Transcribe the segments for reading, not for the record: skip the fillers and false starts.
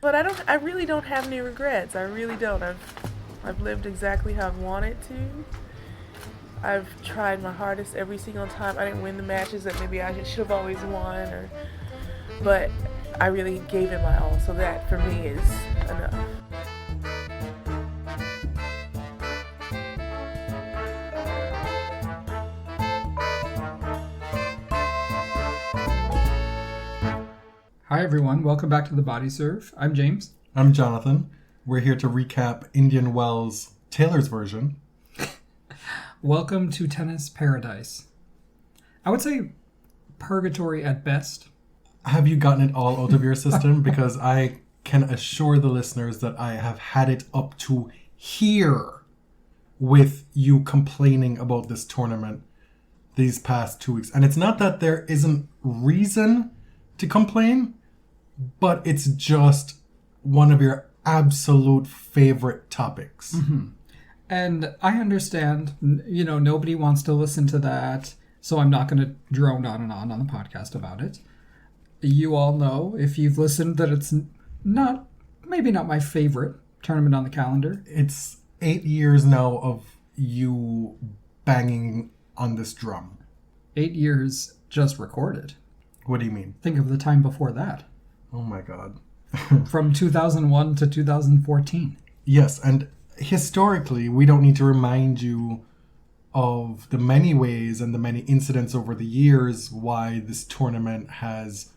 But I really don't have any regrets. I really don't. I've lived exactly how I've wanted to. I've tried my hardest every single time. I didn't win the matches that maybe I should have always won, but I really gave it my all. So that for me is enough. Hi everyone, welcome back to the Body Serve. I'm James. I'm Jonathan. We're here to recap Indian Wells' Taylor's version. Welcome to tennis paradise. I would say purgatory at best. Have you gotten it all out of your system? Because I can assure the listeners that I have had it up to here with you complaining about this tournament these past 2 weeks. And it's not that there isn't reason to complain, but it's just one of your absolute favorite topics. Mm-hmm. And I understand, nobody wants to listen to that, so I'm not going to drone on and on the podcast about it. You all know, if you've listened, that it's maybe not my favorite tournament on the calendar. It's 8 years now of you banging on this drum. 8 years just recorded. What do you mean? Think of the time before that. Oh my God. From 2001 to 2014. Yes, and historically, we don't need to remind you of the many ways and the many incidents over the years why this tournament has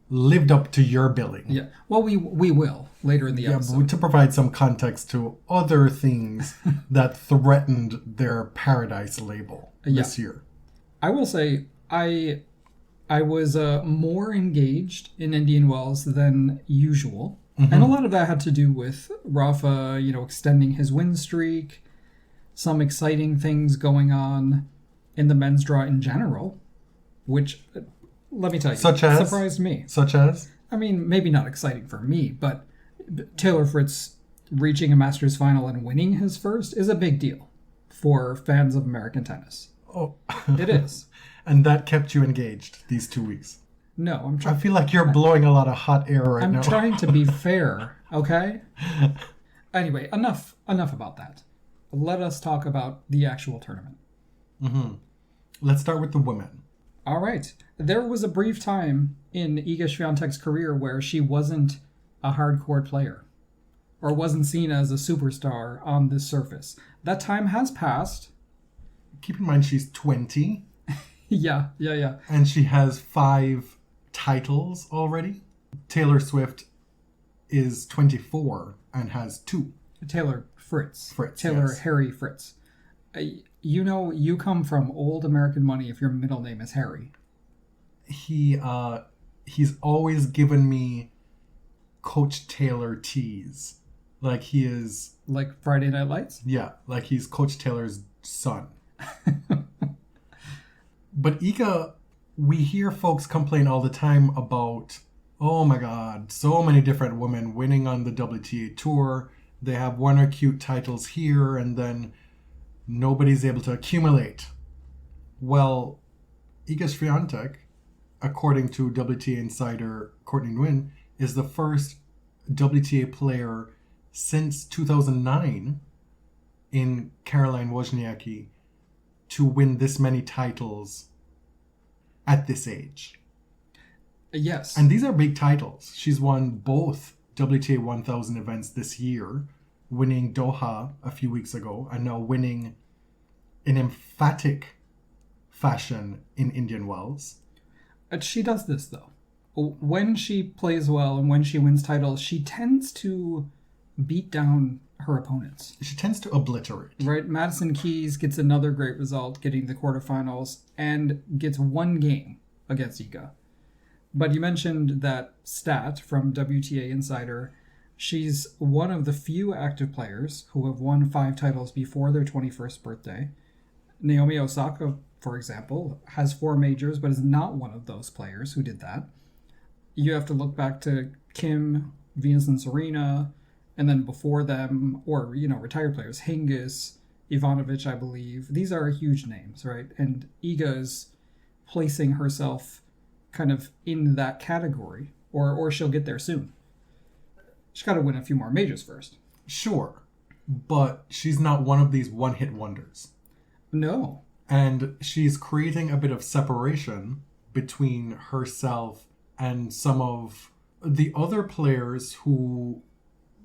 lived up to your billing. Yeah, well, we will later in the episode. But to provide some context to other things that threatened their paradise label this year. I will say, I was more engaged in Indian Wells than usual. Mm-hmm. And a lot of that had to do with Rafa, extending his win streak, some exciting things going on in the men's draw in general, which, let me tell you, surprised me. Such as? I mean, maybe not exciting for me, but Taylor Fritz reaching a Masters final and winning his first is a big deal for fans of American tennis. Oh. It is. And that kept you engaged these 2 weeks? No, I'm trying. I feel like you're blowing a lot of hot air right now. I'm trying to be fair, okay? Anyway, enough about that. Let us talk about the actual tournament. Mm-hmm. Let's start with the women. All right. There was a brief time in Iga Swiatek's career where she wasn't a hardcourt player or wasn't seen as a superstar on this surface. That time has passed. Keep in mind she's 20. Yeah. And she has 5 titles already. Taylor Swift is 24 and has 2. Taylor Fritz. Taylor yes. Harry Fritz. You come from old American money if your middle name is Harry. He's always given me Coach Taylor tease. Like he is... Like Friday Night Lights? Yeah, like he's Coach Taylor's son. But Iga, we hear folks complain all the time about, oh my God, so many different women winning on the WTA Tour. They have one or cute titles here, and then nobody's able to accumulate. Well, Iga Swiatek, according to WTA insider Courtney Nguyen, is the first WTA player since 2009 in Caroline Wozniacki to win this many titles at this age. Yes. And these are big titles. She's won both WTA 1000 events this year, winning Doha a few weeks ago, and now winning in emphatic fashion in Indian Wells. She does this, though. When she plays well and when she wins titles, she tends to beat down her opponents. She tends to obliterate. Right? Madison Keys gets another great result, getting the quarterfinals, and gets one game against Iga. But you mentioned that stat from WTA Insider. She's one of the few active players who have won 5 titles before their 21st birthday. Naomi Osaka, for example, has 4 majors, but is not one of those players who did that. You have to look back to Kim, Venus and Serena, and then before them, or, retired players, Hingis, Ivanovic, I believe. These are huge names, right? And Iga is placing herself kind of in that category, or she'll get there soon. She's got to win a few more majors first. Sure, but she's not one of these one-hit wonders. No. And she's creating a bit of separation between herself and some of the other players who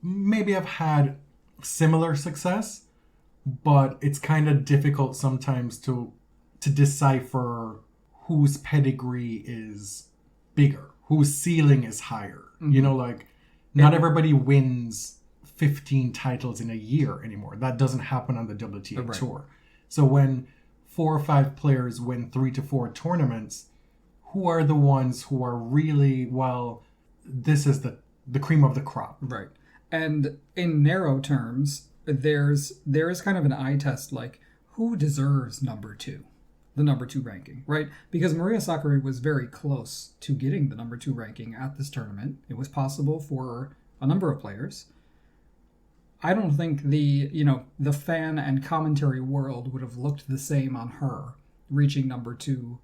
maybe have had similar success, but it's kind of difficult sometimes to decipher whose pedigree is bigger, whose ceiling is higher. You know, like, not everybody wins 15 titles in a year anymore. That doesn't happen on the WTA Tour. So when 4 or 5 players win 3 to 4 tournaments, who are the ones who are really, well, this is the cream of the crop. Right. And in narrow terms, there is kind of an eye test, like, who deserves number 2? The number 2 ranking, right? Because Maria Sakkari was very close to getting the number 2 ranking at this tournament. It was possible for a number of players. I don't think the fan and commentary world would have looked the same on her reaching number 2.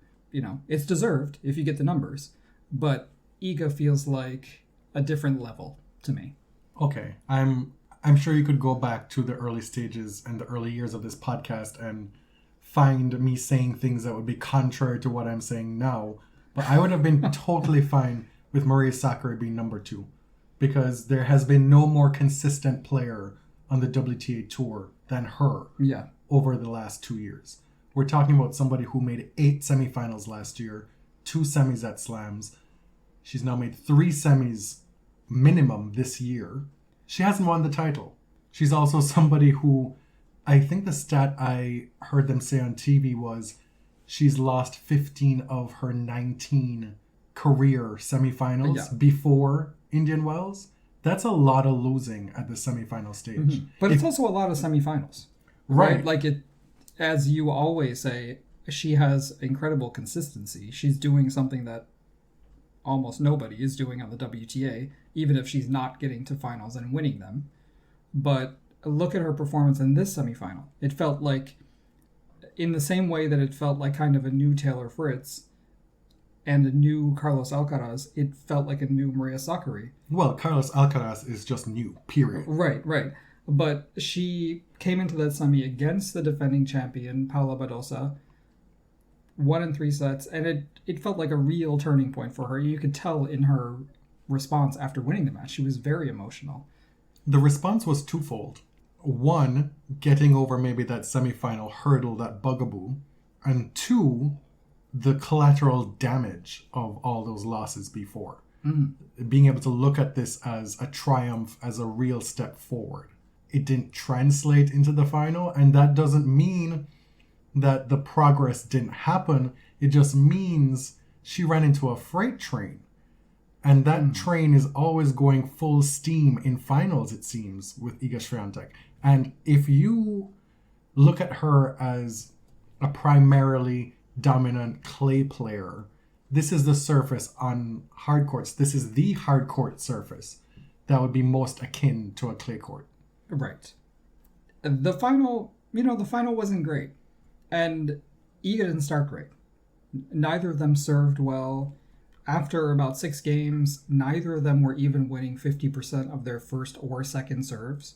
It's deserved if you get the numbers, but Iga feels like a different level to me. Okay, I'm sure you could go back to the early stages and the early years of this podcast and find me saying things that would be contrary to what I'm saying now, but I would have been totally fine with Maria Sakkari being number 2, because there has been no more consistent player on the WTA Tour than her over the last 2 years. We're talking about somebody who made 8 semifinals last year, 2 semis at slams. She's now made 3 semis minimum this year. She hasn't won the title. She's also somebody who, I think the stat I heard them say on TV was she's lost 15 of her 19 career semifinals before Indian Wells. That's a lot of losing at the semifinal stage. Mm-hmm. But it's also a lot of semifinals. Right? Like, it, as you always say, she has incredible consistency. She's doing something that almost nobody is doing on the WTA, even if she's not getting to finals and winning them. But look at her performance in this semifinal. It felt like, in the same way that it felt like kind of a new Taylor Fritz and a new Carlos Alcaraz, it felt like a new Maria Sakkari. Well, Carlos Alcaraz is just new, period. Right. But she came into that semi against the defending champion, Paula Badosa, won in 3 sets, and it felt like a real turning point for her. You could tell in her response after winning the match. She was very emotional. The response was twofold. One, getting over maybe that semifinal hurdle, that bugaboo. And 2, the collateral damage of all those losses before. Being able to look at this as a triumph, as a real step forward. It didn't translate into the final, and that doesn't mean that the progress didn't happen. It just means she ran into a freight train. And that train is always going full steam in finals, it seems, with Iga Swiatek. And if you look at her as a primarily dominant clay player, this is the surface on hard courts. This is the hard court surface that would be most akin to a clay court. Right. The final wasn't great. And Iga didn't start great. Neither of them served well. After about 6 games, neither of them were even winning 50% of their first or second serves.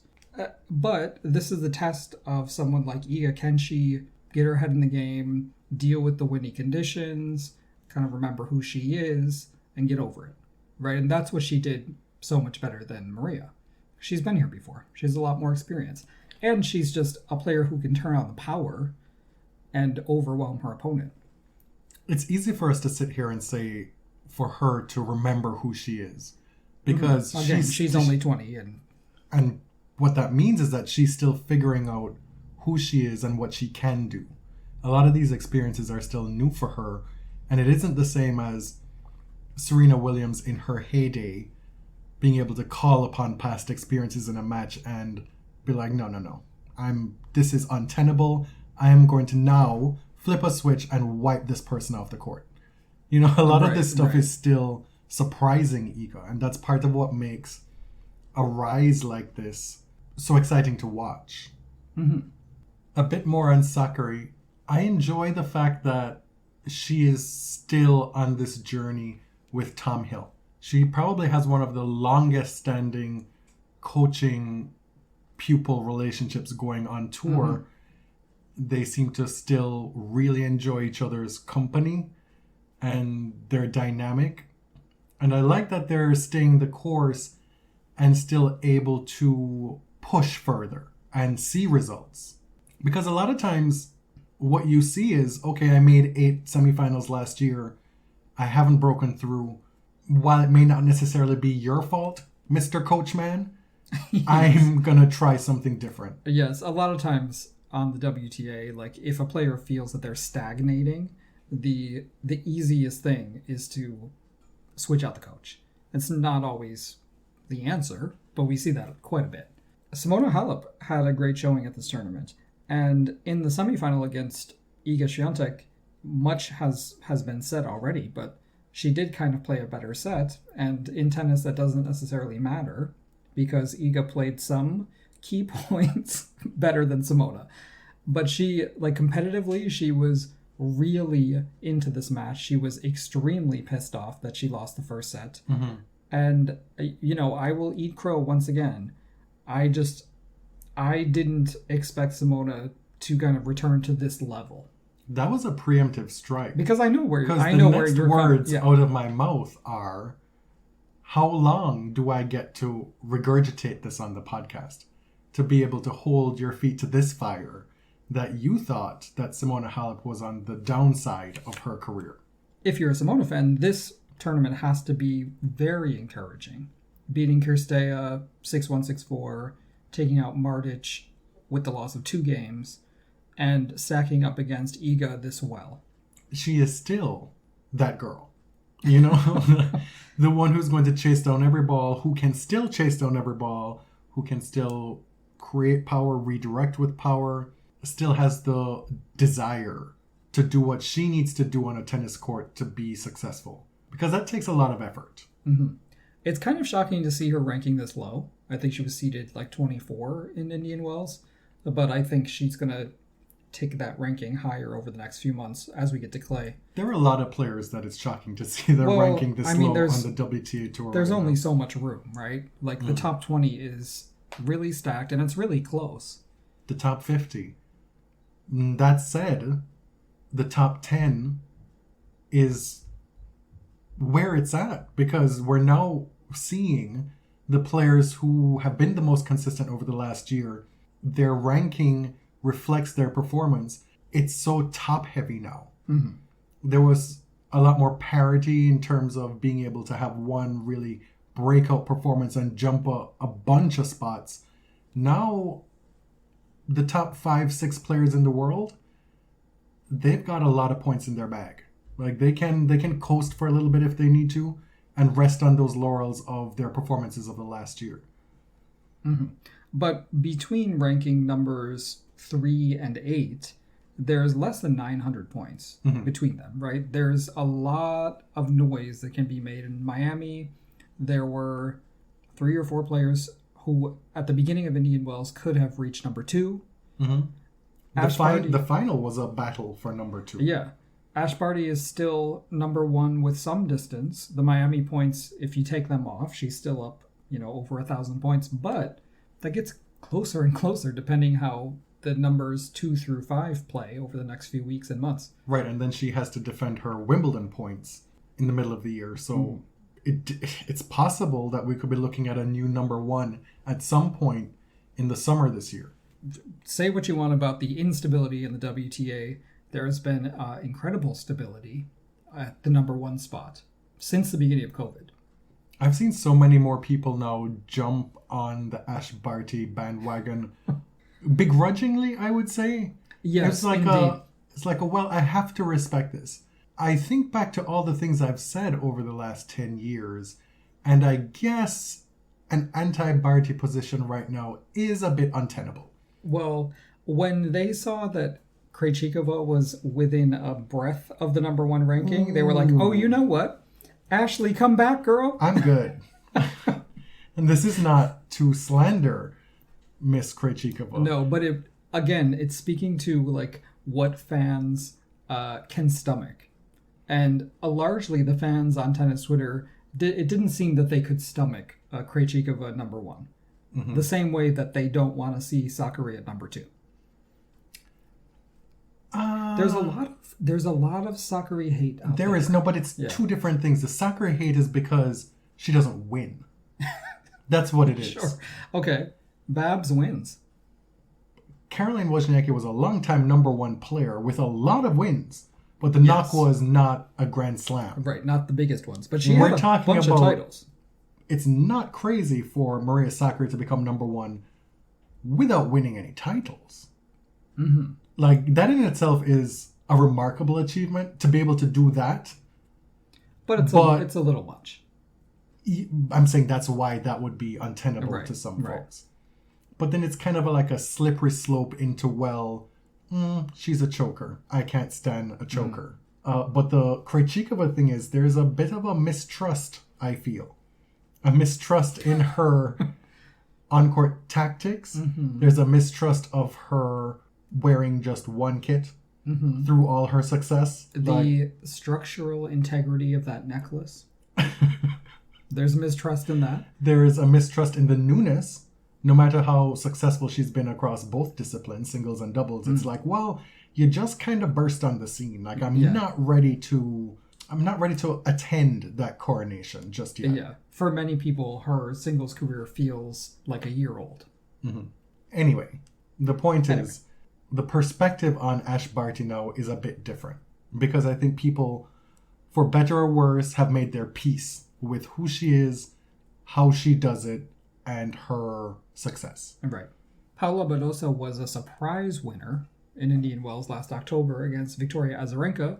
But this is the test of someone like Iga. Can she get her head in the game, deal with the windy conditions, kind of remember who she is, and get over it, right? And that's what she did so much better than Maria. She's been here before. She has a lot more experience. And she's just a player who can turn on the power and overwhelm her opponent. It's easy for us to sit here and say for her to remember who she is. Because she's only 20. And what that means is that she's still figuring out who she is and what she can do. A lot of these experiences are still new for her, and it isn't the same as Serena Williams in her heyday being able to call upon past experiences in a match and be like, no, this is untenable. I am going to now flip a switch and wipe this person off the court. A lot of this stuff is still surprising Iga, and that's part of what makes a rise like this so exciting to watch. Mm-hmm. A bit more on Sakkari. I enjoy the fact that she is still on this journey with Tom Hill. She probably has one of the longest standing coaching pupil relationships going on tour, they seem to still really enjoy each other's company and their dynamic. And I like that they're staying the course and still able to push further and see results. Because a lot of times what you see is, okay, I made 8 semifinals last year. I haven't broken through. While it may not necessarily be your fault, Mr. Coachman, yes. I'm going to try something different. Yes, a lot of times on the WTA, like if a player feels that they're stagnating, the easiest thing is to switch out the coach. It's not always the answer, but we see that quite a bit. Simona Halep had a great showing at this tournament, and in the semifinal against Iga Swiatek, much has been said already, but she did kind of play a better set, and in tennis that doesn't necessarily matter because Iga played some key points better than Simona. But she, like competitively, she was really into this match. She was extremely pissed off that she lost the first set. Mm-hmm. And, you know, I will eat crow once again. I didn't expect Simona to kind of return to this level. That was a preemptive strike. Because I know where the next words out of my mouth are, how long do I get to regurgitate this on the podcast to be able to hold your feet to this fire that you thought that Simona Halep was on the downside of her career? If you're a Simona fan, this tournament has to be very encouraging. Beating Kirstea 6-1, 6-4, taking out Martic with the loss of 2 games, and stacking up against Iga this well. She is still that girl. You know? The one who's going to chase down every ball, who can still chase down every ball, who can still create power, redirect with power, still has the desire to do what she needs to do on a tennis court to be successful. Because that takes a lot of effort. Mm-hmm. It's kind of shocking to see her ranking this low. I think she was seeded like 24 in Indian Wells. But I think she's going to take that ranking higher over the next few months as we get to clay. There are a lot of players that it's shocking to see their ranking this low on the WTA Tour. There's only so much room, right? Like the top 20 is really stacked and it's really close. The top 50. That said, the top 10 is where it's at because we're now seeing the players who have been the most consistent over the last year. Their ranking reflects their performance. It's so top heavy now. Mm-hmm. There was a lot more parity in terms of being able to have one really breakout performance and jump a bunch of spots. Now, the top 5-6 players in the world, they've got a lot of points in their bag. Like they can coast for a little bit if they need to and rest on those laurels of their performances of the last year. Mm-hmm. But between ranking numbers 3 and 8, there's less than 900 points between them, right? There's a lot of noise that can be made. In Miami, there were 3 or 4 players who, at the beginning of Indian Wells, could have reached number 2. Mm-hmm. The final was a battle for number 2. Yeah. Ash Barty is still number 1 with some distance. The Miami points, if you take them off, she's still up, over 1,000 points. But that gets closer and closer depending how the numbers 2 through 5 play over the next few weeks and months. Right, and then she has to defend her Wimbledon points in the middle of the year. So it's possible that we could be looking at a new number 1 at some point in the summer this year. Say what you want about the instability in the WTA. There has been incredible stability at the number 1 spot since the beginning of COVID. I've seen so many more people now jump on the Ash Barty bandwagon, begrudgingly, I would say. Yes, it's like indeed. Well, I have to respect this. I think back to all the things I've said over the last 10 years, and I guess an anti-Barty position right now is a bit untenable. Well, when they saw that Krejcikova was within a breath of the number 1 ranking, they were like, oh, you know what? Ashley, come back, girl. I'm good. And this is not to slander Miss Krejcikova. No, but it's speaking to like what fans can stomach. And largely the fans on tennis Twitter, it didn't seem that they could stomach Krejcikova number 1. The same way that they don't want to see Sakkari at number 2. There's a lot of Sakkari hate out there. There is, no, but it's two different things. The Sakkari hate is because she doesn't win. That's what it is. Sure. Okay. Babs wins. Caroline Wozniacki was a long-time number 1 player with a lot of wins, but the knock was not a Grand Slam. Right, not the biggest ones, but she had a bunch of titles. It's not crazy for Maria Sakkari to become number 1 without winning any titles. Mm-hmm. Like, that in itself is a remarkable achievement, to be able to do that. But it's a little much. I'm saying that's why that would be untenable to some folks. But then it's kind of like a slippery slope into, well, she's a choker. I can't stand a choker. But the Krejcikova thing is, there's a bit of a mistrust, I feel. A mistrust in her on-court tactics. Mm-hmm. There's a mistrust of her wearing just one kit through all her success. The structural integrity of that necklace. There's mistrust in that. There's a mistrust in the newness. No matter how successful she's been across both disciplines, singles and doubles, it's like, well, you just kind of burst on the scene. Like, I'm not ready to attend that coronation just yet. Yeah. For many people, her singles career feels like a year old. Mm-hmm. Anyway, the point is, the perspective on Ash Barty now is a bit different, because I think people, for better or worse, have made their peace with who she is, how she does it, and her success. Right. Paula Badosa was a surprise winner in Indian Wells last October against Victoria Azarenka.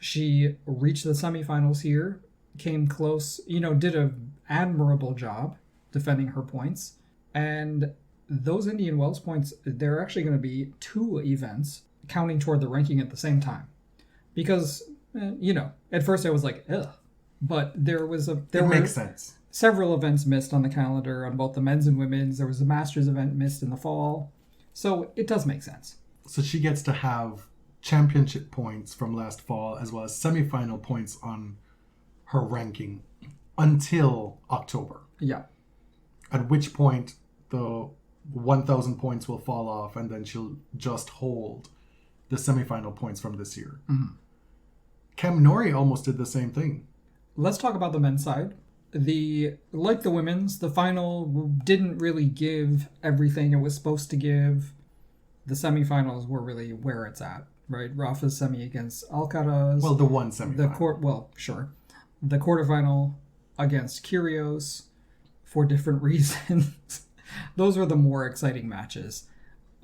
She reached the semifinals here, came close, did an admirable job defending her points. And those Indian Wells points, they're actually going to be 2 events counting toward the ranking at the same time. Because, at first I was like, ugh. But there makes sense. Several events missed on the calendar on both the men's and women's. There was a Masters event missed in the fall. So it does make sense. So she gets to have championship points from last fall as well as semifinal points on her ranking until October. Yeah. At which point the 1,000 points will fall off and then she'll just hold the semifinal points from this year. Mm-hmm. Cam Norrie almost did the same thing. Let's talk about the men's side. Like the women's, the final didn't really give everything it was supposed to give. The semifinals were really where it's at, right? Rafa's semi against Alcaraz. Well, the one semifinal. The quarterfinal against Kyrgios for different reasons. Those were the more exciting matches.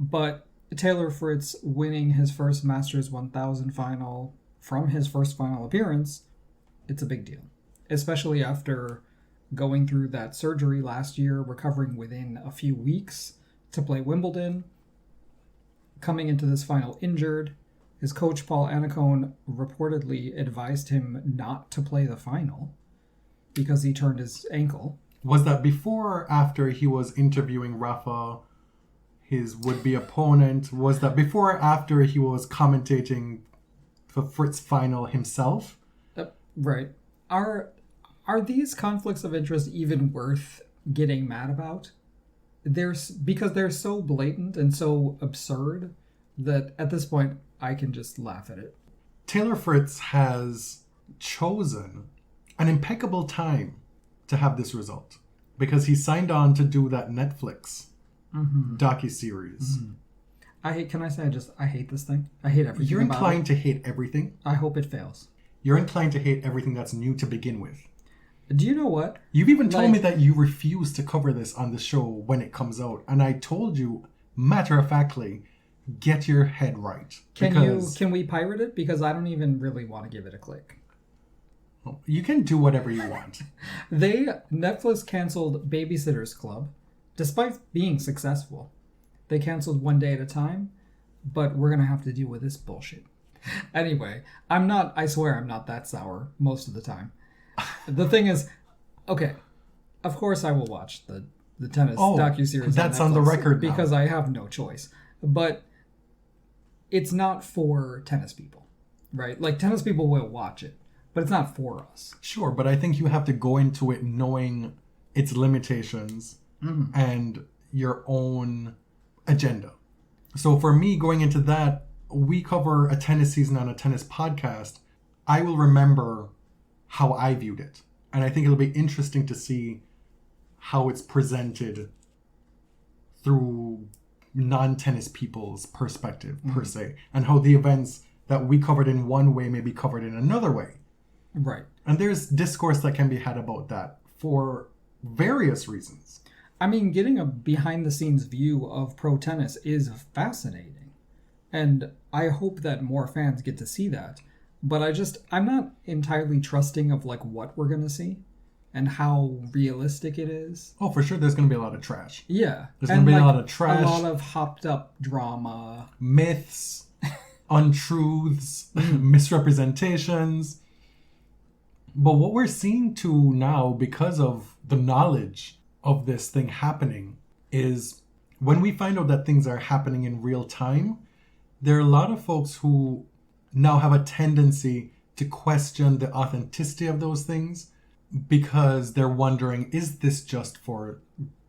But Taylor Fritz winning his first Masters 1000 final from his first final appearance, it's a big deal. Especially after going through that surgery last year, recovering within a few weeks to play Wimbledon, coming into this final injured. His coach, Paul Annacone, reportedly advised him not to play the final because he turned his ankle. Was that before or after he was interviewing Rafa, his would-be opponent? Was that before or after he was commentating the Fritz final himself? Right. Are these conflicts of interest even worth getting mad about? Because they're so blatant and so absurd that at this point I can just laugh at it. Taylor Fritz has chosen an impeccable time to have this result because he signed on to do that Netflix docuseries. Mm-hmm. I hate this thing. I hate everything. You're inclined to hate everything? I hope it fails. You're inclined to hate everything that's new to begin with. Do you know what? You've even told me that you refuse to cover this on the show when it comes out. And I told you, matter-of-factly, get your head right. Can we pirate it? Because I don't even really want to give it a click. You can do whatever you want. Netflix canceled Babysitter's Club, despite being successful. They canceled One Day at a Time, but we're going to have to deal with this bullshit. Anyway, I swear I'm not that sour most of the time. The thing is, okay, of course I will watch the tennis docuseries. That's on the record now. Because I have no choice. But it's not for tennis people, right? Like, tennis people will watch it, but it's not for us. Sure, but I think you have to go into it knowing its limitations and your own agenda. So for me, going into that, we cover a tennis season on a tennis podcast. I will remember how I viewed it. And I think it'll be interesting to see how it's presented through non-tennis people's perspective, per se. And how the events that we covered in one way may be covered in another way. Right. And there's discourse that can be had about that for various reasons. I mean, getting a behind-the-scenes view of pro tennis is fascinating. And I hope that more fans get to see that. But I'm not entirely trusting of, like, what we're going to see and how realistic it is. Oh, for sure, there's going to be a lot of trash. Yeah. There's going to be a lot of trash. A lot of hopped-up drama. Myths, untruths, misrepresentations. But what we're seeing too now, because of the knowledge of this thing happening, is when we find out that things are happening in real time, there are a lot of folks who now have a tendency to question the authenticity of those things because they're wondering, is this just for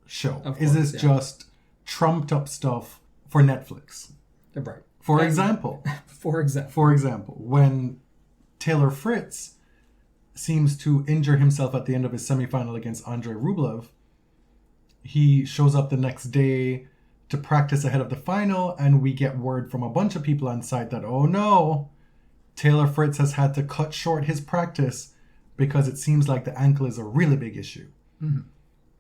show? Is this just trumped up stuff for Netflix? Right. For example, when Taylor Fritz seems to injure himself at the end of his semifinal against Andrei Rublev, he shows up the next day to practice ahead of the final, and we get word from a bunch of people on site that, oh no, Taylor Fritz has had to cut short his practice because it seems like the ankle is a really big issue. Mm-hmm.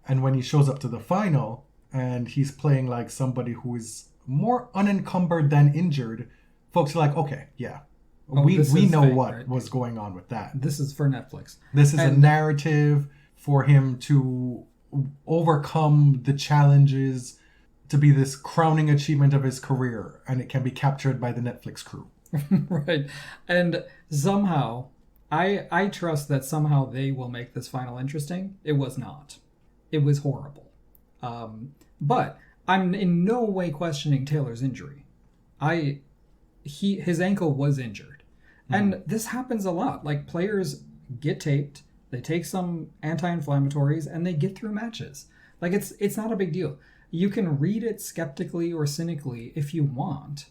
And when he shows up to the final and he's playing like somebody who is more unencumbered than injured, folks are like, okay, yeah, we know fake, what right? was going on with that. This is for Netflix. This is a narrative for him to overcome the challenges, to be this crowning achievement of his career, and it can be captured by the Netflix crew. Right. And somehow, I trust that somehow they will make this final interesting. It was not. It was horrible. But I'm in no way questioning Taylor's injury. His ankle was injured. And this happens a lot. Like, players get taped, they take some anti-inflammatories, and they get through matches. Like, it's not a big deal. You can read it skeptically or cynically if you want.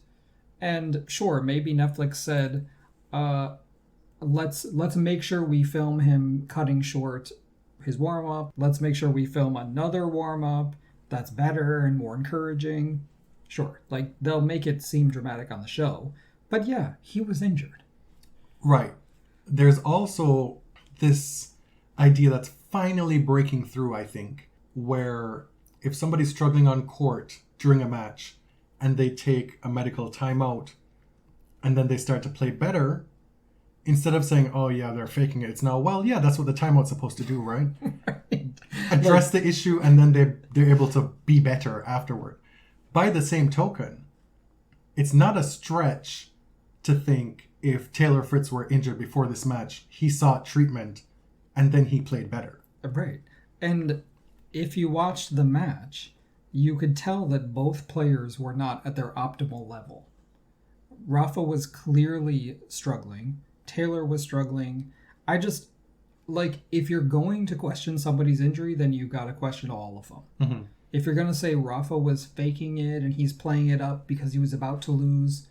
And sure, maybe Netflix said, let's make sure we film him cutting short his warm-up. Let's make sure we film another warm-up that's better and more encouraging. Sure, like, they'll make it seem dramatic on the show. But yeah, he was injured. Right. There's also this idea that's finally breaking through, I think, where if somebody's struggling on court during a match and they take a medical timeout and then they start to play better, instead of saying, oh yeah, they're faking it, it's now, well, yeah, that's what the timeout's supposed to do, right? Right. Address the issue, and then they're able to be better afterward. By the same token, it's not a stretch to think if Taylor Fritz were injured before this match, he sought treatment and then he played better. Right. And if you watched the match, you could tell that both players were not at their optimal level. Rafa was clearly struggling. Taylor was struggling. If you're going to question somebody's injury, then you got to question all of them. Mm-hmm. If you're going to say Rafa was faking it and he's playing it up because he was about to lose,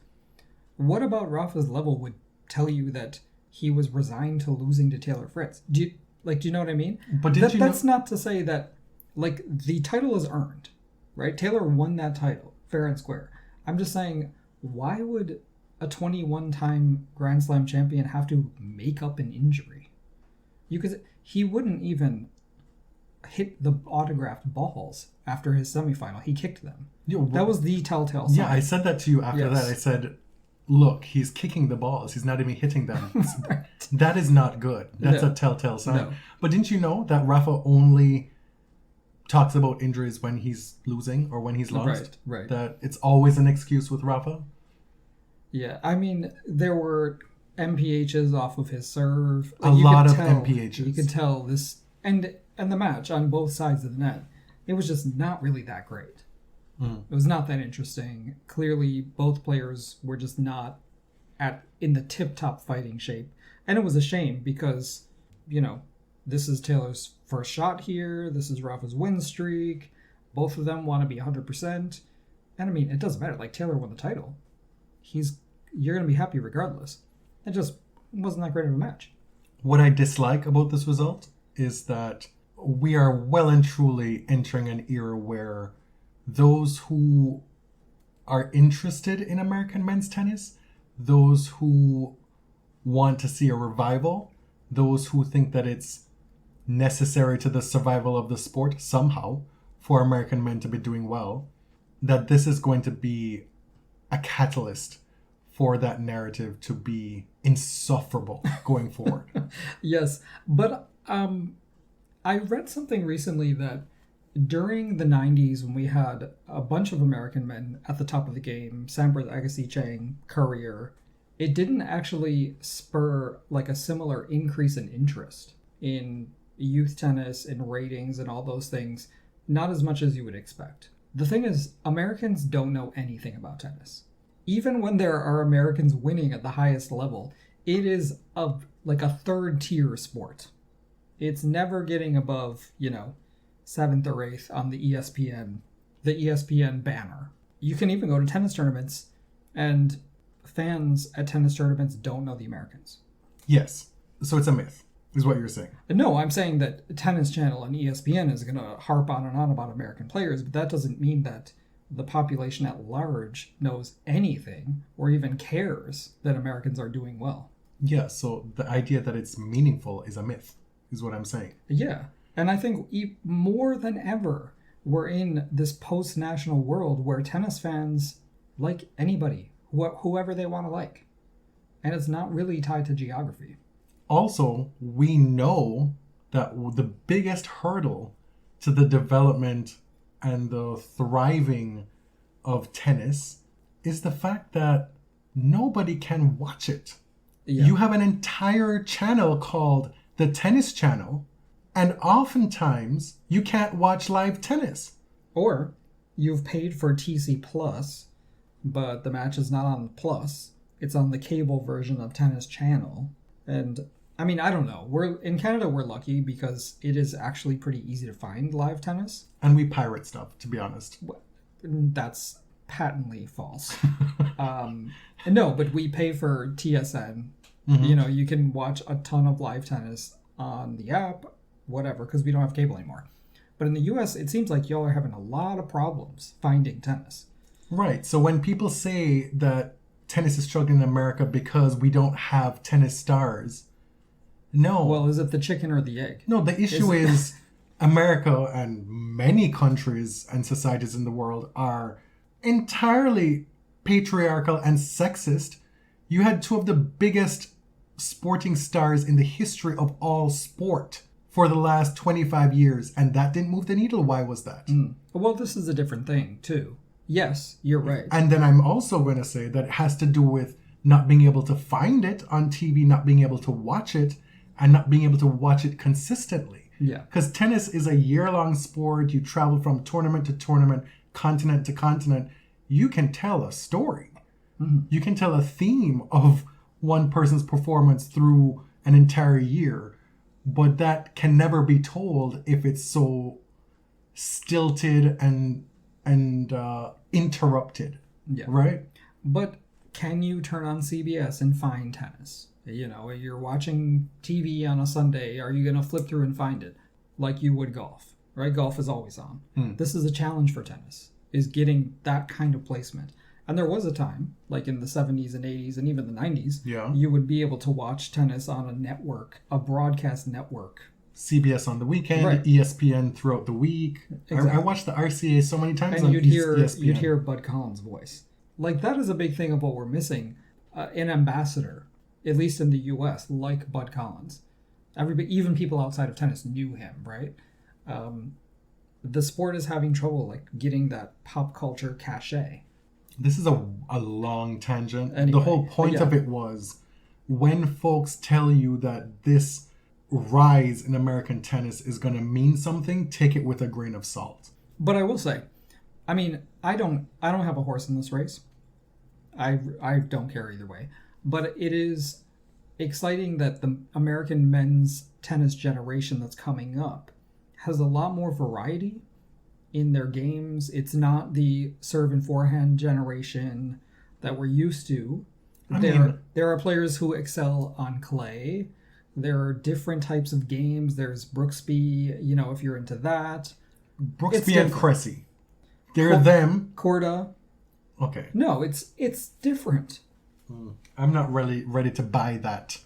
what about Rafa's level would tell you that he was resigned to losing to Taylor Fritz? Do you know what I mean? But that's not to say that, like, the title is earned, right? Taylor won that title, fair and square. I'm just saying, why would a 21-time Grand Slam champion have to make up an injury? He wouldn't even hit the autographed balls after his semifinal. He kicked them. That was the telltale sign. Yeah, I said that to you after that. I said, look, he's kicking the balls. He's not even hitting them. Right. That is not good. That's a telltale sign. No. But didn't you know that Rafa only talks about injuries when he's losing or when he's lost? Right. That it's always an excuse with Rafa? Yeah, I mean, there were MPHs off of his serve. A lot of MPHs. You could tell this, and the match on both sides of the net, it was just not really that great. It was not that interesting. Clearly, both players were just not in the tip-top fighting shape. And it was a shame because, this is Taylor's first shot here. This is Rafa's win streak. Both of them want to be 100%. And I mean, it doesn't matter. Like, Taylor won the title. You're going to be happy regardless. It just wasn't that great of a match. What I dislike about this result is that we are well and truly entering an era where those who are interested in American men's tennis, those who want to see a revival, those who think that it's necessary to the survival of the sport somehow for American men to be doing well, that this is going to be a catalyst for that narrative to be insufferable going forward. Yes, but I read something recently that during the 90s, when we had a bunch of American men at the top of the game, Sampras, Agassi, Chang, Courier, it didn't actually spur like a similar increase in interest in youth tennis and ratings and all those things, not as much as you would expect. The thing is, Americans don't know anything about tennis. Even when there are Americans winning at the highest level, it is like a third tier sport. It's never getting above, 7th or 8th on the ESPN banner. You can even go to tennis tournaments, and fans at tennis tournaments don't know the Americans. Yes. So it's a myth, is what you're saying. No, I'm saying that Tennis Channel and ESPN is going to harp on and on about American players, but that doesn't mean that the population at large knows anything or even cares that Americans are doing well. Yeah, so the idea that it's meaningful is a myth, is what I'm saying. Yeah, and I think more than ever, we're in this post-national world where tennis fans like anybody, whoever they want to like. And it's not really tied to geography. Also, we know that the biggest hurdle to the development and the thriving of tennis is the fact that nobody can watch it. Yeah. You have an entire channel called the Tennis Channel, and oftentimes you can't watch live tennis. Or you've paid for TC Plus, but the match is not on Plus. It's on the cable version of Tennis Channel. And I mean, I don't know. In Canada, we're lucky because it is actually pretty easy to find live tennis. And we pirate stuff, to be honest. That's patently false. No, but we pay for TSN. Mm-hmm. You can watch a ton of live tennis on the app, whatever, because we don't have cable anymore. But in the US, it seems like y'all are having a lot of problems finding tennis. Right. So when people say that tennis is struggling in America because we don't have tennis stars, no. Well, is it the chicken or the egg? No, the issue is America and many countries and societies in the world are entirely patriarchal and sexist. You had two of the biggest sporting stars in the history of all sport for the last 25 years, and that didn't move the needle. Why was that? Well, this is a different thing, too. Yes, you're right. And then I'm also going to say that it has to do with not being able to find it on TV, not being able to watch it, and not being able to watch it consistently. Yeah. Because tennis is a year-long sport. You travel from tournament to tournament, continent to continent. You can tell a story. Mm-hmm. You can tell a theme of one person's performance through an entire year. But that can never be told if it's so stilted and interrupted. Yeah. Right? But can you turn on CBS and find tennis? You're watching TV on a Sunday. Are you going to flip through and find it? Like you would golf, right? Golf is always on. This is a challenge for tennis, is getting that kind of placement. And there was a time, like in the 70s and 80s and even the 90s, you would be able to watch tennis on a network, a broadcast network. CBS on the weekend, right. ESPN throughout the week. Exactly. I watched the RCA so many times and on you'd ESPN. hear Bud Collins' voice. Like, that is a big thing of what we're missing. An ambassador, at least in the U.S., like Bud Collins. Everybody, even people outside of tennis, knew him, right? The sport is having trouble, like, getting that pop culture cachet. This is a long tangent. Anyway, the whole point of it was when folks tell you that this rise in American tennis is going to mean something, take it with a grain of salt. But I will say, I mean, I don't have a horse in this race. I don't care either way. But it is exciting that the American men's tennis generation that's coming up has a lot more variety in their games. It's not the serve and forehand generation that we're used to. There are players who excel on clay. There are different types of games. There's Brooksby, if you're into that. Brooksby and Cressy. They're them. Korda. Okay. No, it's different. I'm not really ready to buy that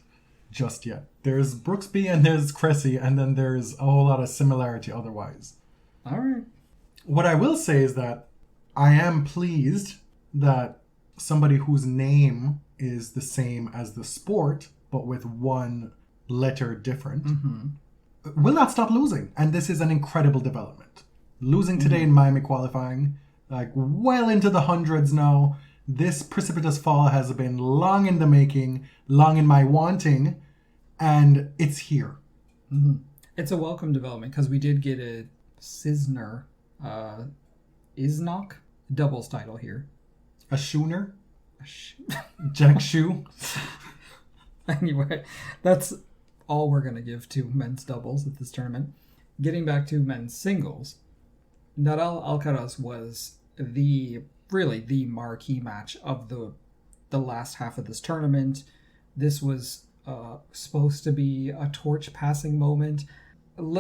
just yet. There's Brooksby and there's Cressy, and then there's a whole lot of similarity otherwise. All right. What I will say is that I am pleased that somebody whose name is the same as the sport, but with one letter different, will not stop losing. And this is an incredible development. Losing today in Miami qualifying, like well into the hundreds now. This precipitous fall has been long in the making, long in my wanting, and it's here. It's a welcome development because we did get a Cisner, Isnok doubles title here. A Schooner? Jack Shoe? Anyway, that's all we're going to give to men's doubles at this tournament. Getting back to men's singles, Nadal Alcaraz was the marquee match of the last half of this tournament. This was supposed to be a torch passing moment.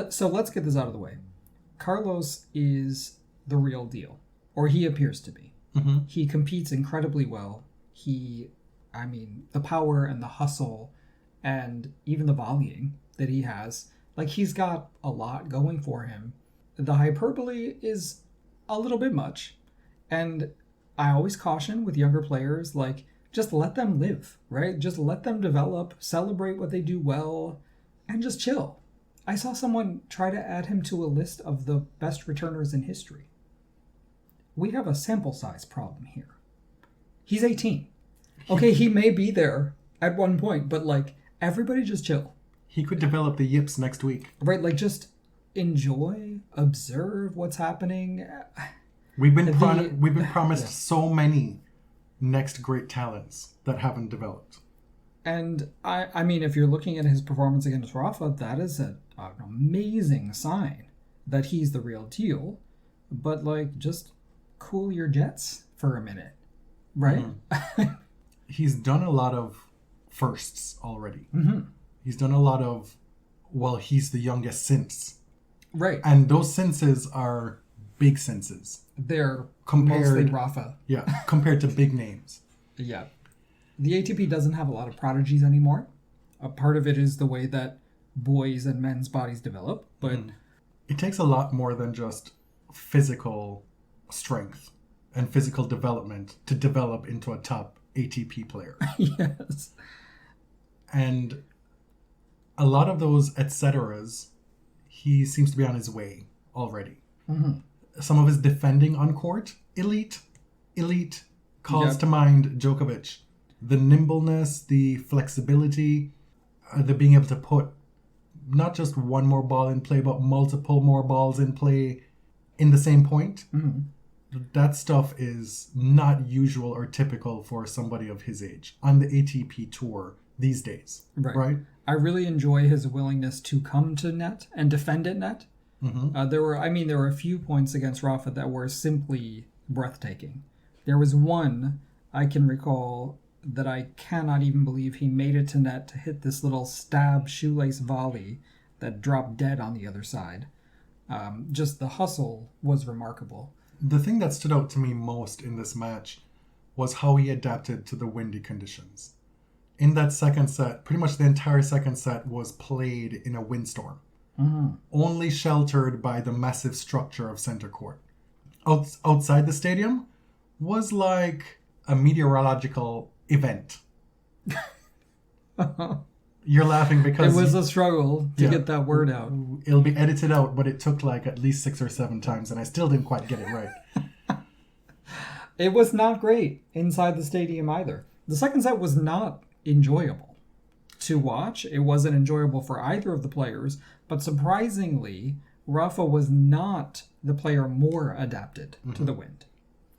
So let's get this out of the way. Carlos is the real deal, or he appears to be. He competes incredibly well. The power and the hustle and even the volleying that he has, like, he's got a lot going for him. The hyperbole is a little bit much. And I always caution with younger players, like, just let them live, right? Just let them develop, celebrate what they do well, and just chill. I saw someone try to add him to a list of the best returners in history. We have a sample size problem here. He's 18. Okay, he may be there at one point, but, like, everybody just chill. He could develop the yips next week. Right, like, just enjoy, observe what's happening. We've been promised so many next great talents that haven't developed. And I mean, if you're looking at his performance against Rafa, that is an amazing sign that he's the real deal. But, like, just cool your jets for a minute, right? He's done a lot of firsts already. He's done a lot of, he's the youngest since. Right. And those senses are big senses. They're mostly Rafa. Yeah, compared to big names. Yeah. The ATP doesn't have a lot of prodigies anymore. A part of it is the way that boys and men's bodies develop, but... It takes a lot more than just physical strength and physical development to develop into a top ATP player. Yes. And a lot of those et ceteras, he seems to be on his way already. Some of his defending on court, elite, calls to mind Djokovic. The nimbleness, the flexibility, the being able to put not just one more ball in play, but multiple more balls in play in the same point. That stuff is not usual or typical for somebody of his age on the ATP tour these days. Right? I really enjoy his willingness to come to net and defend at net. There were a few points against Rafa that were simply breathtaking. There was one I can recall that I cannot even believe he made it to net to hit this little stab shoelace volley that dropped dead on the other side. Just the hustle was remarkable. The thing that stood out to me most in this match was how he adapted to the windy conditions. In that second set, pretty much the entire second set was played in a windstorm. Only sheltered by the massive structure of center court. Outside the stadium was like a meteorological event. You're laughing because... It was a struggle to get that word out. It'll be edited out, but it took like at least 6 or 7 times, and I still didn't quite get it right. It was not great inside the stadium either. The second set was not enjoyable to watch. It wasn't enjoyable for either of the players, but surprisingly, Rafa was not the player more adapted to the wind.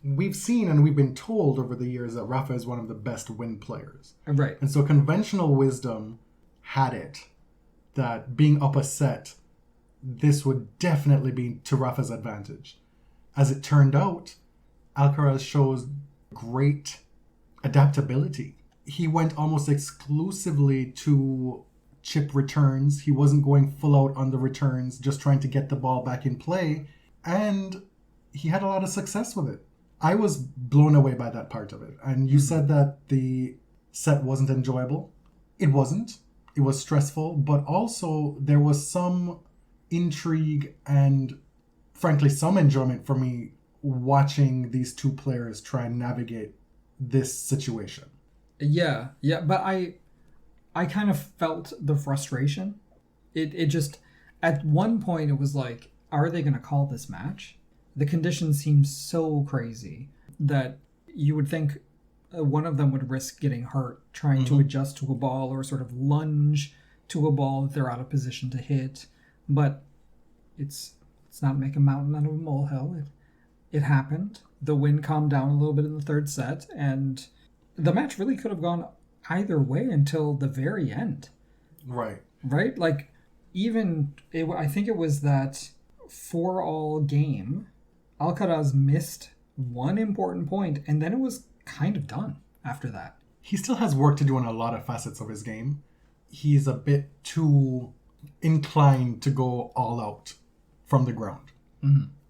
We've seen and we've been told over the years that Rafa is one of the best wind players. Right. And so conventional wisdom had it that being up a set, this would definitely be to Rafa's advantage. as it turned out, Alcaraz shows great adaptability. He went almost exclusively to chip returns. He wasn't going full out on the returns, just trying to get the ball back in play. And he had a lot of success with it. I was blown away by that part of it. And you said that the set wasn't enjoyable. It wasn't. It was stressful, but also there was some intrigue and, frankly, some enjoyment for me watching these two players try and navigate this situation. Yeah, but I kind of felt the frustration. It just, at one point it was like, are they going to call this match? The conditions seemed so crazy that you would think one of them would risk getting hurt trying to adjust to a ball or sort of lunge to a ball that they're out of position to hit. But it's not make a mountain out of a molehill. It happened. The wind calmed down a little bit in the third set, and the match really could have gone either way until the very end. Right. Right? Like, I think it was that 4-all game, Alcaraz missed one important point, and then it was kind of done after that. He still has work to do on a lot of facets of his game. He's a bit too inclined to go all out from the ground.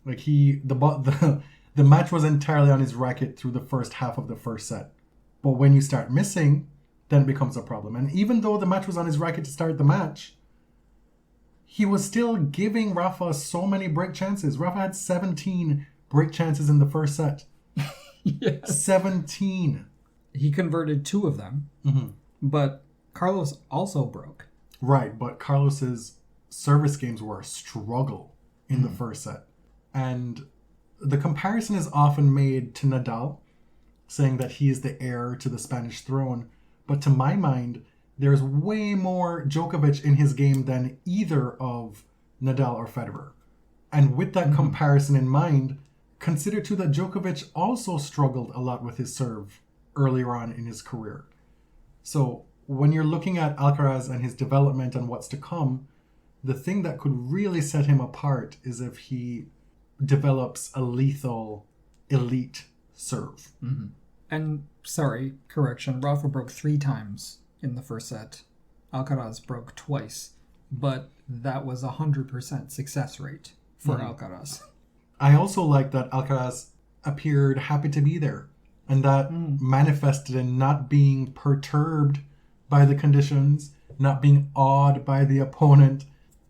Like the match was entirely on his racket through the first half of the first set. But when you start missing, then it becomes a problem. And even though the match was on his racket to start the match, he was still giving Rafa so many break chances. Rafa had 17 break chances in the first set. Yes. 17. He converted 2 of them, but Carlos also broke. Right, but Carlos's service games were a struggle in the first set. And the comparison is often made to Nadal, saying that he is the heir to the Spanish throne. But to my mind, there's way more Djokovic in his game than either of Nadal or Federer. And with that comparison in mind, consider too that Djokovic also struggled a lot with his serve earlier on in his career. So when you're looking at Alcaraz and his development and what's to come, the thing that could really set him apart is if he develops a lethal, elite serve. And, sorry, correction, Rafa broke 3 times in the first set. Alcaraz broke twice, but that was 100% success rate for Alcaraz. I also like that Alcaraz appeared happy to be there, and that manifested in not being perturbed by the conditions, not being awed by the opponent,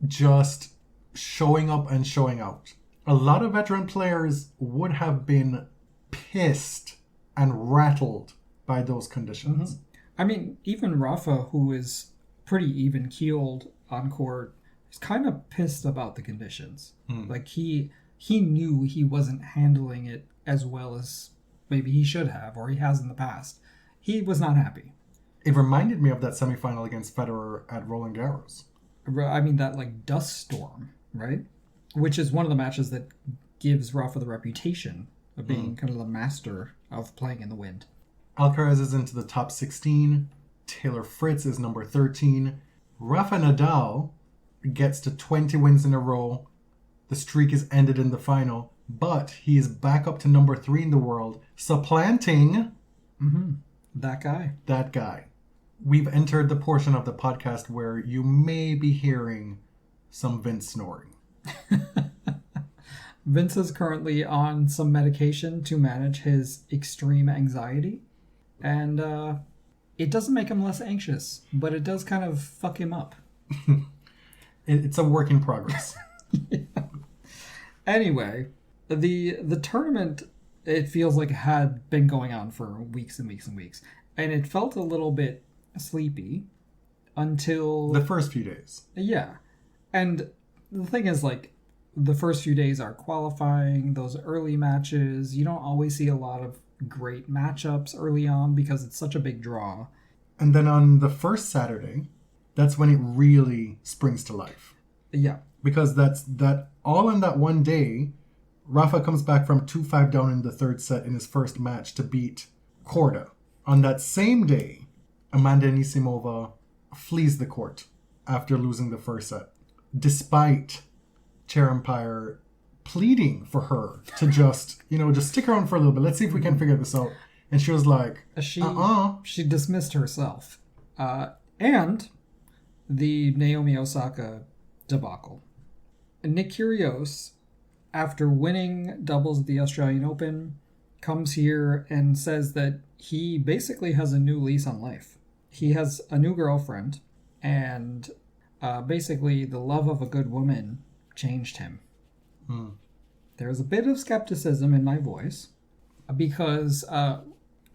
just showing up and showing out. A lot of veteran players would have been pissed and rattled by those conditions. I mean, even Rafa, who is pretty even-keeled on court, is kind of pissed about the conditions. Like, he knew he wasn't handling it as well as maybe he should have, or he has in the past. He was not happy. It reminded me of that semifinal against Federer at Roland Garros. I mean, that, like, dust storm, right? Which is one of the matches that gives Rafa the reputation of being kind of the master of playing in the wind. Alcaraz is into the top 16. Taylor Fritz is number 13. Rafa Nadal gets to 20 wins in a row. The streak is ended in the final, but he is back up to number 3 in the world, supplanting that guy. We've entered the portion of the podcast where you may be hearing some Vince snoring. Vince is currently on some medication to manage his extreme anxiety, and it doesn't make him less anxious, but it does kind of fuck him up. It's a work in progress. Anyway, the tournament, it feels like it had been going on for weeks and weeks and weeks, and it felt a little bit sleepy until the first few days. Yeah. And the thing is, like, the first few days are qualifying, those early matches. You don't always see a lot of great matchups early on because it's such a big draw. And then on the first Saturday, that's when it really springs to life. Yeah. Because that all in that one day, Rafa comes back from 2-5 down in the third set in his first match to beat Korda. On that same day, Amanda Anisimova flees the court after losing the first set, despite chair umpire pleading for her to just, just stick around for a little bit. Let's see if we can figure this out. And she was like, She dismissed herself. And the Naomi Osaka debacle. Nick Kyrgios, after winning doubles at the Australian Open, comes here and says that he basically has a new lease on life. He has a new girlfriend, and basically the love of a good woman changed him. There's a bit of skepticism in my voice because I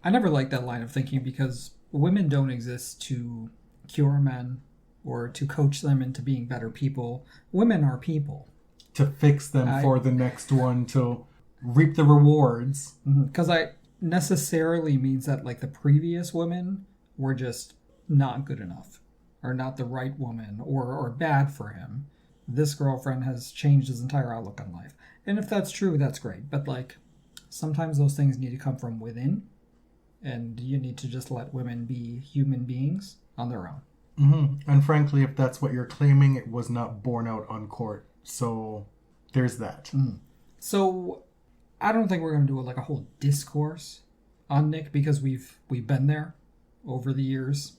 never liked that line of thinking, because women don't exist to cure men or to coach them into being better people. Women are people. To fix them for the next one, to reap the rewards. Because I necessarily means that like the previous women were just not good enough, or not the right woman, or bad for him. This girlfriend has changed his entire outlook on life. And if that's true, that's great. But like, sometimes those things need to come from within, and you need to just let women be human beings on their own. And frankly, if that's what you're claiming, it was not borne out on court. So there's that. So I don't think we're going to do like a whole discourse on Nick, because we've been there over the years.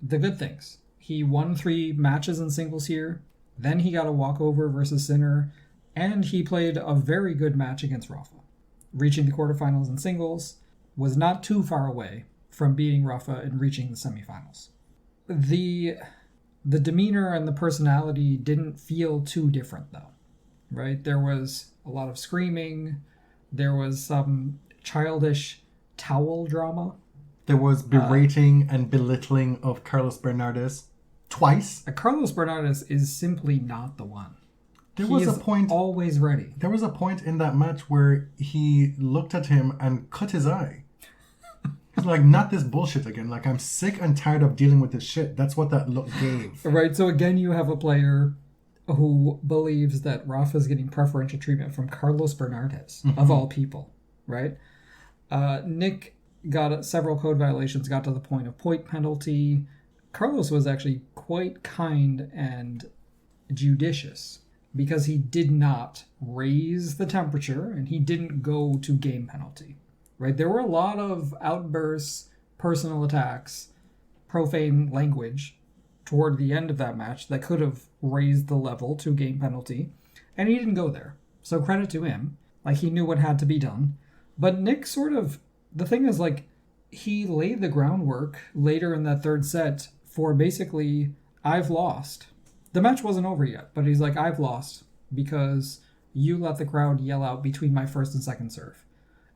The good things: he won 3 matches in singles here. Then he got a walkover versus Sinner, and he played a very good match against Rafa, reaching the quarterfinals in singles. Was not too far away from beating Rafa and reaching the semifinals. The demeanor and the personality didn't feel too different, though, right? There was a lot of screaming. There was some childish towel drama. There was berating and belittling of Carlos Bernardes twice. Carlos Bernardes is simply not the one. There was a point, always ready. There was a point in that match where he looked at him and cut his eye. He's like, not this bullshit again. Like, I'm sick and tired of dealing with this shit. That's what that look gave. Right, so again, you have a player who believes that Rafa is getting preferential treatment from Carlos Bernardes, of all people, right? Nick got several code violations, got to the point of point penalty. Carlos was actually quite kind and judicious, because he did not raise the temperature and he didn't go to game penalty. Right? There were a lot of outbursts, personal attacks, profane language toward the end of that match that could have raised the level to game penalty, and he didn't go there. So credit to him. Like, he knew what had to be done. But Nick the thing is, like, he laid the groundwork later in that third set for basically, I've lost. The match wasn't over yet, but he's like, I've lost because you let the crowd yell out between my first and second serve.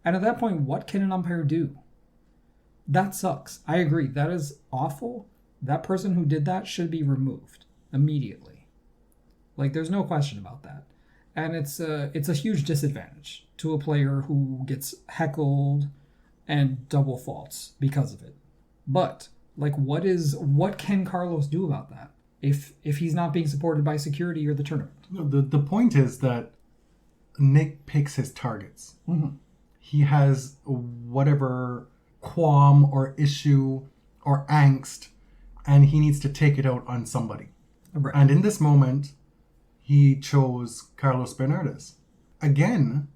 And at that point, what can an umpire do? That sucks. I agree. That is awful. That person who did that should be removed immediately. Like, there's no question about that. And it's a huge disadvantage to a player who gets heckled and double faults because of it. But, like, what can Carlos do about that if he's not being supported by security or the tournament? No, the point is that Nick picks his targets. He has whatever qualm or issue or angst, and he needs to take it out on somebody. Right. And in this moment, he chose Carlos Bernardes. Again,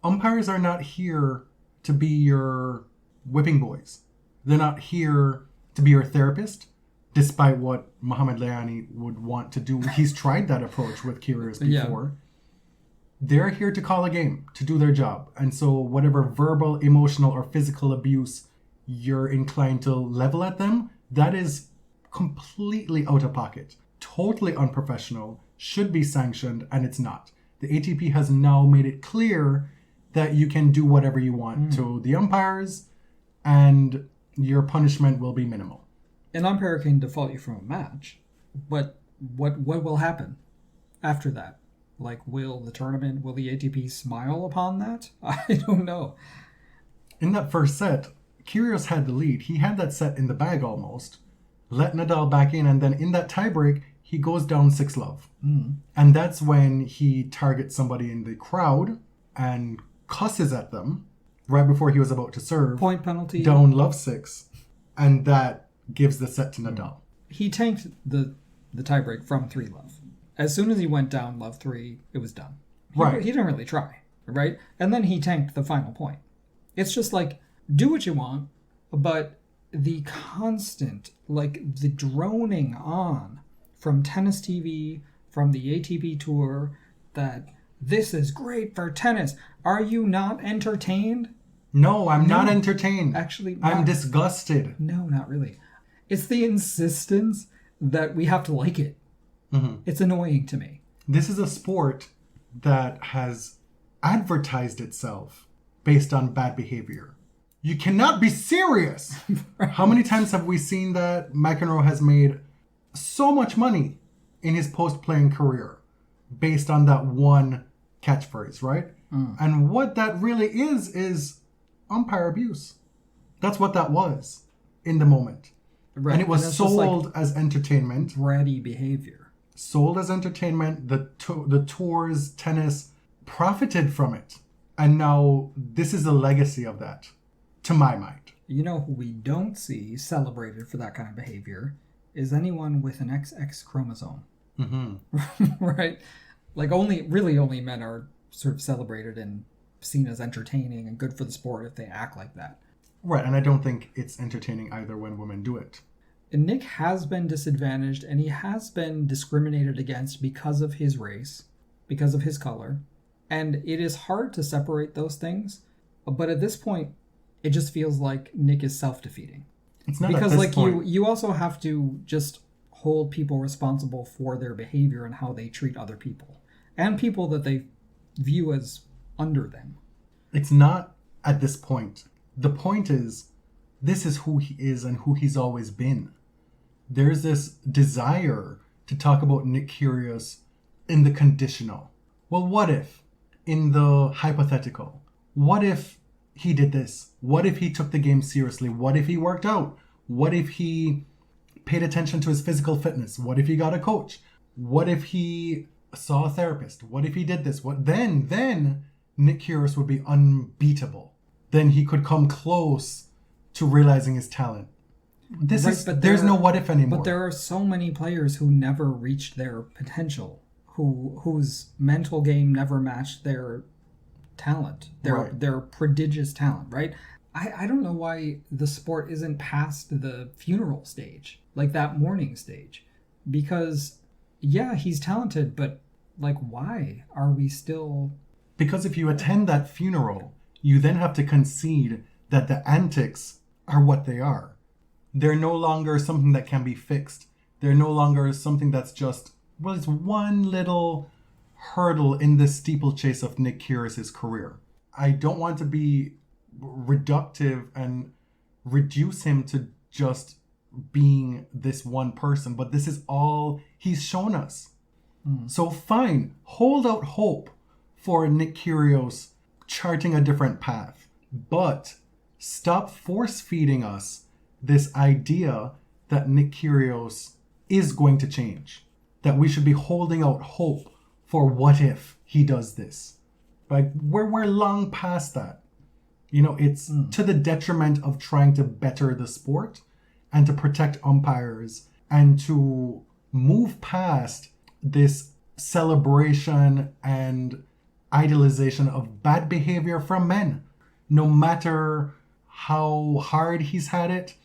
umpires are not here to be your whipping boys. They're not here to be your therapist, despite what Mohamed Layani would want to do. He's tried that approach with Kyrgios before. They're here to call a game, to do their job. And so whatever verbal, emotional, or physical abuse you're inclined to level at them, that is completely out of pocket, totally unprofessional, should be sanctioned, and it's not. The ATP has now made it clear that you can do whatever you want to the umpires, and your punishment will be minimal. An umpire can default you from a match, but what will happen after that? Like, will the ATP smile upon that? I don't know. In that first set, Kyrgios had the lead. He had that set in the bag almost, let Nadal back in, and then in that tiebreak, he goes down 6-love. And that's when he targets somebody in the crowd and cusses at them right before he was about to serve. Point penalty. Down love 6. And that gives the set to Nadal. He tanked the tiebreak from 3-love. As soon as he went down love 3, it was done. Right. He didn't really try, right? And then he tanked the final point. It's just like, do what you want, but the constant, like the droning on from tennis TV, from the ATP Tour, that this is great for tennis. Are you not entertained? No, I'm not entertained. Actually, I'm disgusted. No, not really. It's the insistence that we have to like it. Mm-hmm. It's annoying to me. This is a sport that has advertised itself based on bad behavior. You cannot be serious. Right. How many times have we seen that McEnroe has made so much money in his post-playing career based on that one catchphrase, right? And what that really is umpire abuse. That's what that was in the moment. Right. And it was sold as entertainment. Bratty behavior. Sold as entertainment. The tours, tennis profited from it. And now this is the legacy of that, to my mind. You know who we don't see celebrated for that kind of behavior is anyone with an XX chromosome. Mm-hmm. Right? Like only men are sort of celebrated and seen as entertaining and good for the sport if they act like that. Right, and I don't think it's entertaining either when women do it. And Nick has been disadvantaged and he has been discriminated against because of his race, because of his color. And it is hard to separate those things. But at this point, it just feels like Nick is self-defeating. It's not because at this point. you also have to just hold people responsible for their behavior and how they treat other people. And people that they view as under them. It's not at this point. The point is, this is who he is and who he's always been. There's this desire to talk about Nick Kyrgios in the conditional. Well, what if, in the hypothetical, what if he did this? What if he took the game seriously? What if he worked out? What if he paid attention to his physical fitness? What if he got a coach? What if he saw a therapist? What if he did this? Then Nick Kyrgios would be unbeatable. Then he could come close to realizing his talent. There's no what if anymore. But there are so many players who never reached their potential, whose mental game never matched their talent, their prodigious talent, right? I don't know why the sport isn't past the funeral stage, like that mourning stage. Because, yeah, he's talented, but, like, why are we still... Because if you attend that funeral, you then have to concede that the antics are what they are. They're no longer something that can be fixed. They're no longer something that's just, well, it's one little hurdle in the steeplechase of Nick Kyrgios' career. I don't want to be reductive and reduce him to just being this one person, but this is all he's shown us. So fine, hold out hope for Nick Kyrgios charting a different path, but stop force-feeding us this idea that Nick Kyrgios is going to change, that we should be holding out hope for what if he does this. Like, we're long past that. You know, it's to the detriment of trying to better the sport and to protect umpires and to move past this celebration and idolization of bad behavior from men. No matter how hard he's had it,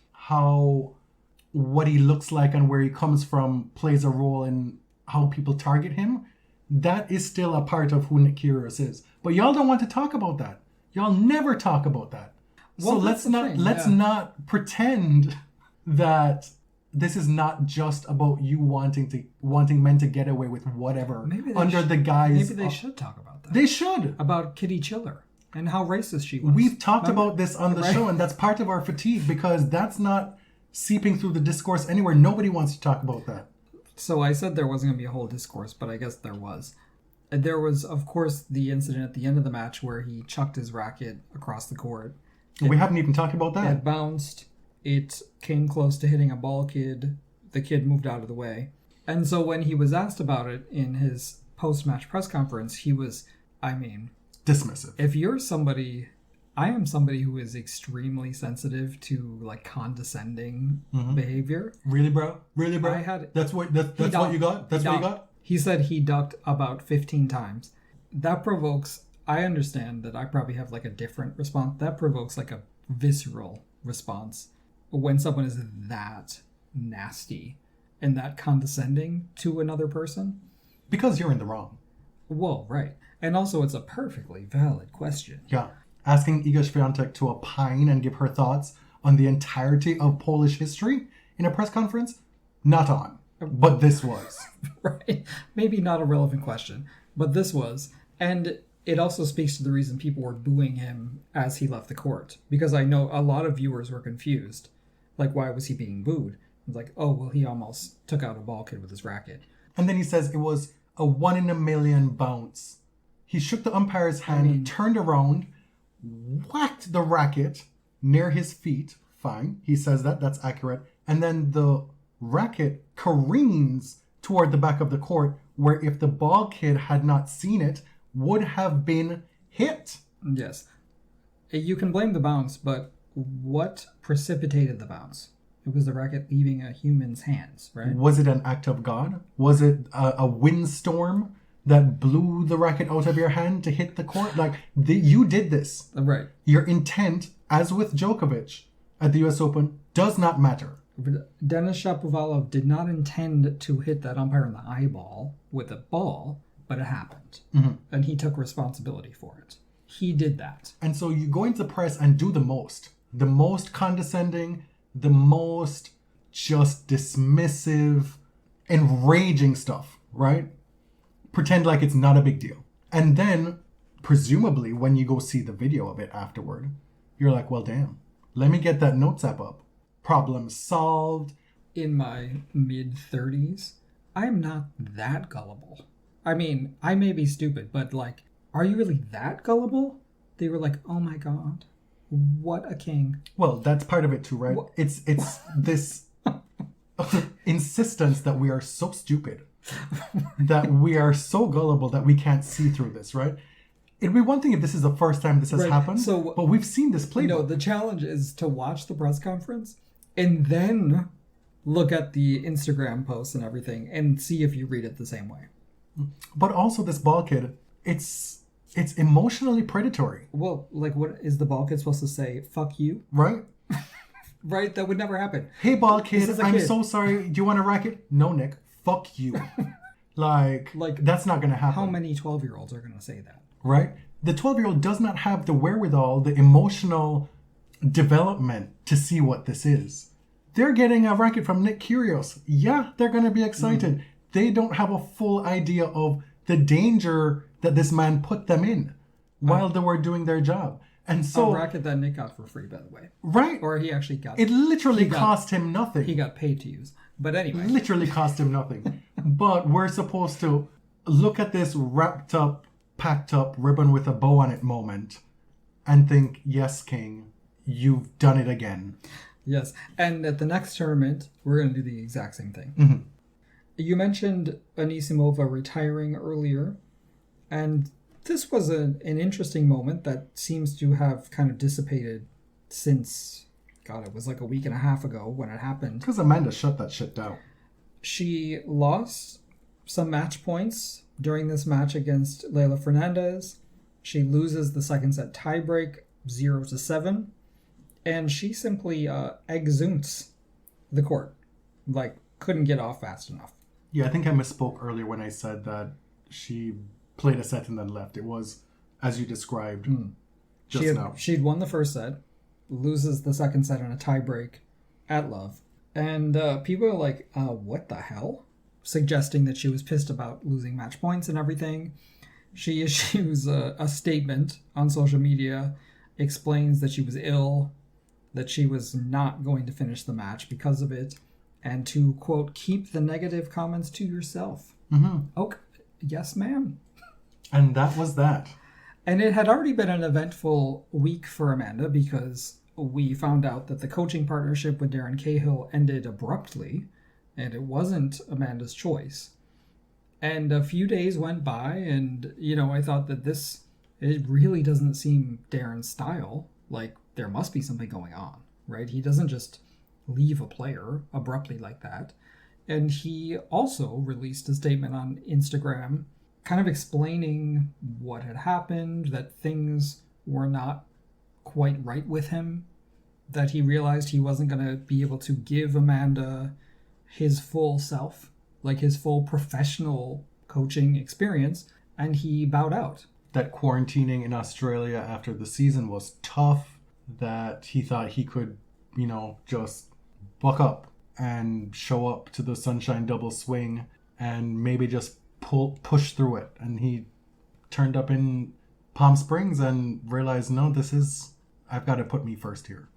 what he looks like and where he comes from plays a role in how people target him, that is still a part of who Nick Kyrgios is. But y'all don't want to talk about that. Y'all never talk about that. Well, so let's not pretend that this is not just about you wanting men to get away with whatever under the guise. Maybe they should talk about that. They should. About Kitty Chiller and how racist she was. We've talked about this on the show, and that's part of our fatigue because that's not seeping through the discourse anywhere. Nobody wants to talk about that. So I said there wasn't going to be a whole discourse, but I guess there was. There was, of course, the incident at the end of the match where he chucked his racket across the court. We haven't even talked about that. It bounced. It came close to hitting a ball kid. The kid moved out of the way. And so when he was asked about it in his post-match press conference, he was, dismissive. If you're somebody... I am somebody who is extremely sensitive to, like, condescending behavior. Really, bro? Really, bro? I had... That's what you got? That's what you got? He said he ducked about 15 times. that provokes, I understand that I probably have like a different response. That provokes like a visceral response when someone is that nasty and that condescending to another person. Because you're in the wrong. Well, right. And also it's a perfectly valid question. Yeah. Asking Iga Swiatek to opine and give her thoughts on the entirety of Polish history in a press conference? Not on. But this was. Right. Maybe not a relevant question, but this was. And it also speaks to the reason people were booing him as he left the court. Because I know a lot of viewers were confused. Like, why was he being booed? It's like, oh, well, he almost took out a ball kid with his racket. And then he says it was a 1 in a million bounce. He shook the umpire's hand, turned around, whacked the racket near his feet. Fine. He says that. That's accurate. And then the racket careens toward the back of the court, where if the ball kid had not seen it, would have been hit. Yes. You can blame the bounce, but what precipitated the bounce? It was the racket leaving a human's hands, right? Was it an act of God? Was it a windstorm that blew the racket out of your hand to hit the court? Like, you did this. Right. Your intent, as with Djokovic at the US Open, does not matter. Denis Shapovalov did not intend to hit that umpire in the eyeball with a ball, but it happened. Mm-hmm. And he took responsibility for it. He did that. And so you go into the press and do the most condescending, the most just dismissive, enraging stuff, right? Pretend like it's not a big deal. And then, presumably, when you go see the video of it afterward, you're like, well, damn, let me get that notes app up. Problem solved. In my mid-30s, I'm not that gullible. I mean, I may be stupid, but like, are you really that gullible? They were like, oh my God, what a king. Well, that's part of it too, right? What? It's this insistence that we are so stupid, that we are so gullible that we can't see through this, right? It'd be one thing if this is the first time this has happened, but we've seen this playbook. No, the challenge is to watch the press conference and then look at the Instagram posts and everything and see if you read it the same way. But also this ball kid, it's emotionally predatory. Well, like, what is the ball kid supposed to say? Fuck you? Right? Right? That would never happen. Hey, ball kid, I'm so sorry. Do you want a racket? No, Nick. Fuck you. like that's not going to happen. How many 12-year-olds are going to say that? Right? The 12-year-old does not have the wherewithal, the emotional development to see what this is. They're getting a racket from Nick Kyrgios. Yeah, they're going to be excited. They don't have a full idea of the danger that this man put them in while they were doing their job. And so, a racket that Nick got for free, by the way. Right. Or he actually got... It literally cost him nothing. He got paid to use. But anyway. Literally cost him nothing. But we're supposed to look at this wrapped up, packed up, ribbon with a bow on it moment and think, yes, King, you've done it again. Yes. And at the next tournament, we're going to do the exact same thing. Mm-hmm. You mentioned Anisimova retiring earlier, and this was an interesting moment that seems to have kind of dissipated since, God, it was like a week and a half ago when it happened. Because Amanda shut that shit down. She lost some match points during this match against Leylah Fernandez. She loses the second set tiebreak 0-7, and she simply exeunts the court. Like, couldn't get off fast enough. Yeah, I think I misspoke earlier when I said that she played a set and then left. It was, as you described just now. She'd won the first set, loses the second set in a tiebreak at Love. And people are like, what the hell? Suggesting that she was pissed about losing match points and everything. She issues a statement on social media, explains that she was ill, that she was not going to finish the match because of it, and to, quote, keep the negative comments to yourself. Mm-hmm. Okay, yes, ma'am. And that was that. And it had already been an eventful week for Amanda because we found out that the coaching partnership with Darren Cahill ended abruptly, and it wasn't Amanda's choice. And a few days went by, and, I thought that it really doesn't seem Darren's style. Like, there must be something going on, right? He doesn't just leave a player abruptly like that. And he also released a statement on Instagram kind of explaining what had happened, that things were not quite right with him, that he realized he wasn't going to be able to give Amanda his full self, like his full professional coaching experience, and he bowed out. That quarantining in Australia after the season was tough, that he thought he could, just buck up and show up to the Sunshine Double swing and maybe just push through it. And he turned up in Palm Springs and realized, no, I've got to put me first here.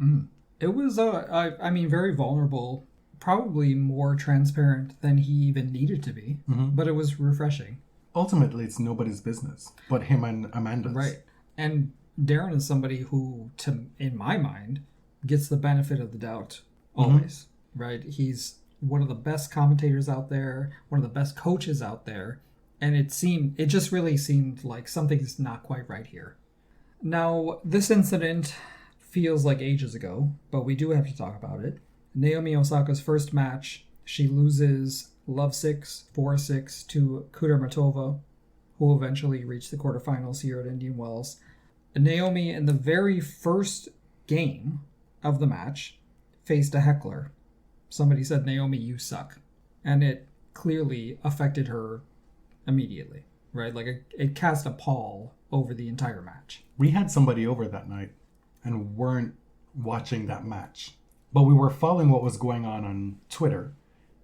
It was, very vulnerable, probably more transparent than he even needed to be, but it was refreshing. Ultimately, it's nobody's business but him and Amanda's. Right. And Darren is somebody who, in my mind, gets the benefit of the doubt always, right? He's one of the best commentators out there, one of the best coaches out there, and it just really seemed like something's not quite right here. Now, this incident feels like ages ago, but we do have to talk about it. Naomi Osaka's first match, she loses love 6, 4-6 to Kudermetova, who eventually reached the quarterfinals here at Indian Wells. Naomi, in the very first game of the match, faced a heckler. Somebody said, "Naomi, you suck." And it clearly affected her immediately, right? Like it cast a pall over the entire match. We had somebody over that night and weren't watching that match, but we were following what was going on Twitter.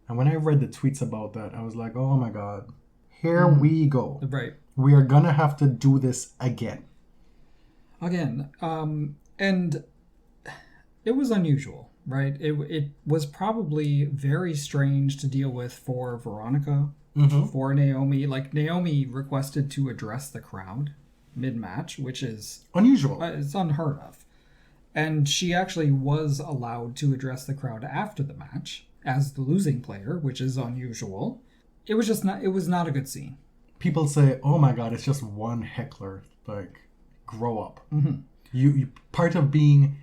And when I read the tweets about that, I was like, oh my God, here we go. Right. We are going to have to do this again. And it was unusual, right? It was probably very strange to deal with for Veronica, for Naomi. Like, Naomi requested to address the crowd mid-match, which is unusual. It's unheard of. And she actually was allowed to address the crowd after the match as the losing player, which is unusual. It was not a good scene. People say, oh my God, it's just one heckler. Like, grow up. You part of being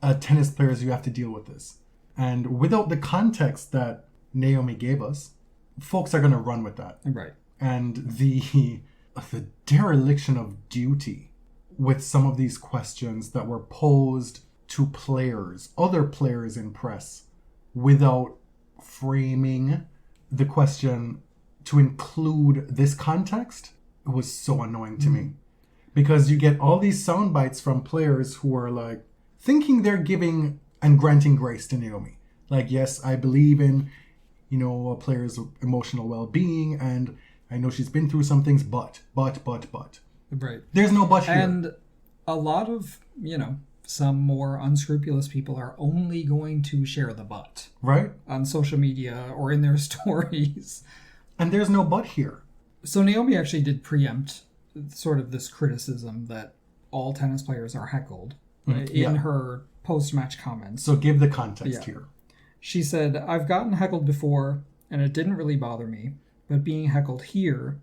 a tennis player is you have to deal with this. And without the context that Naomi gave us, folks are going to run with that. Right. And the dereliction of duty with some of these questions that were posed to players, other players in press, without framing the question to include this context, it was so annoying to me. Because you get all these sound bites from players who are like, thinking they're giving and granting grace to Naomi. Like, yes, I believe in, a player's emotional well-being, and I know she's been through some things, but. Right. There's no but here. And a lot of, some more unscrupulous people are only going to share the but. Right. On social media or in their stories. And there's no but here. So Naomi actually did preempt sort of this criticism that all tennis players are heckled in her post-match comments. So give the context here. She said, "I've gotten heckled before, and it didn't really bother me, but being heckled here,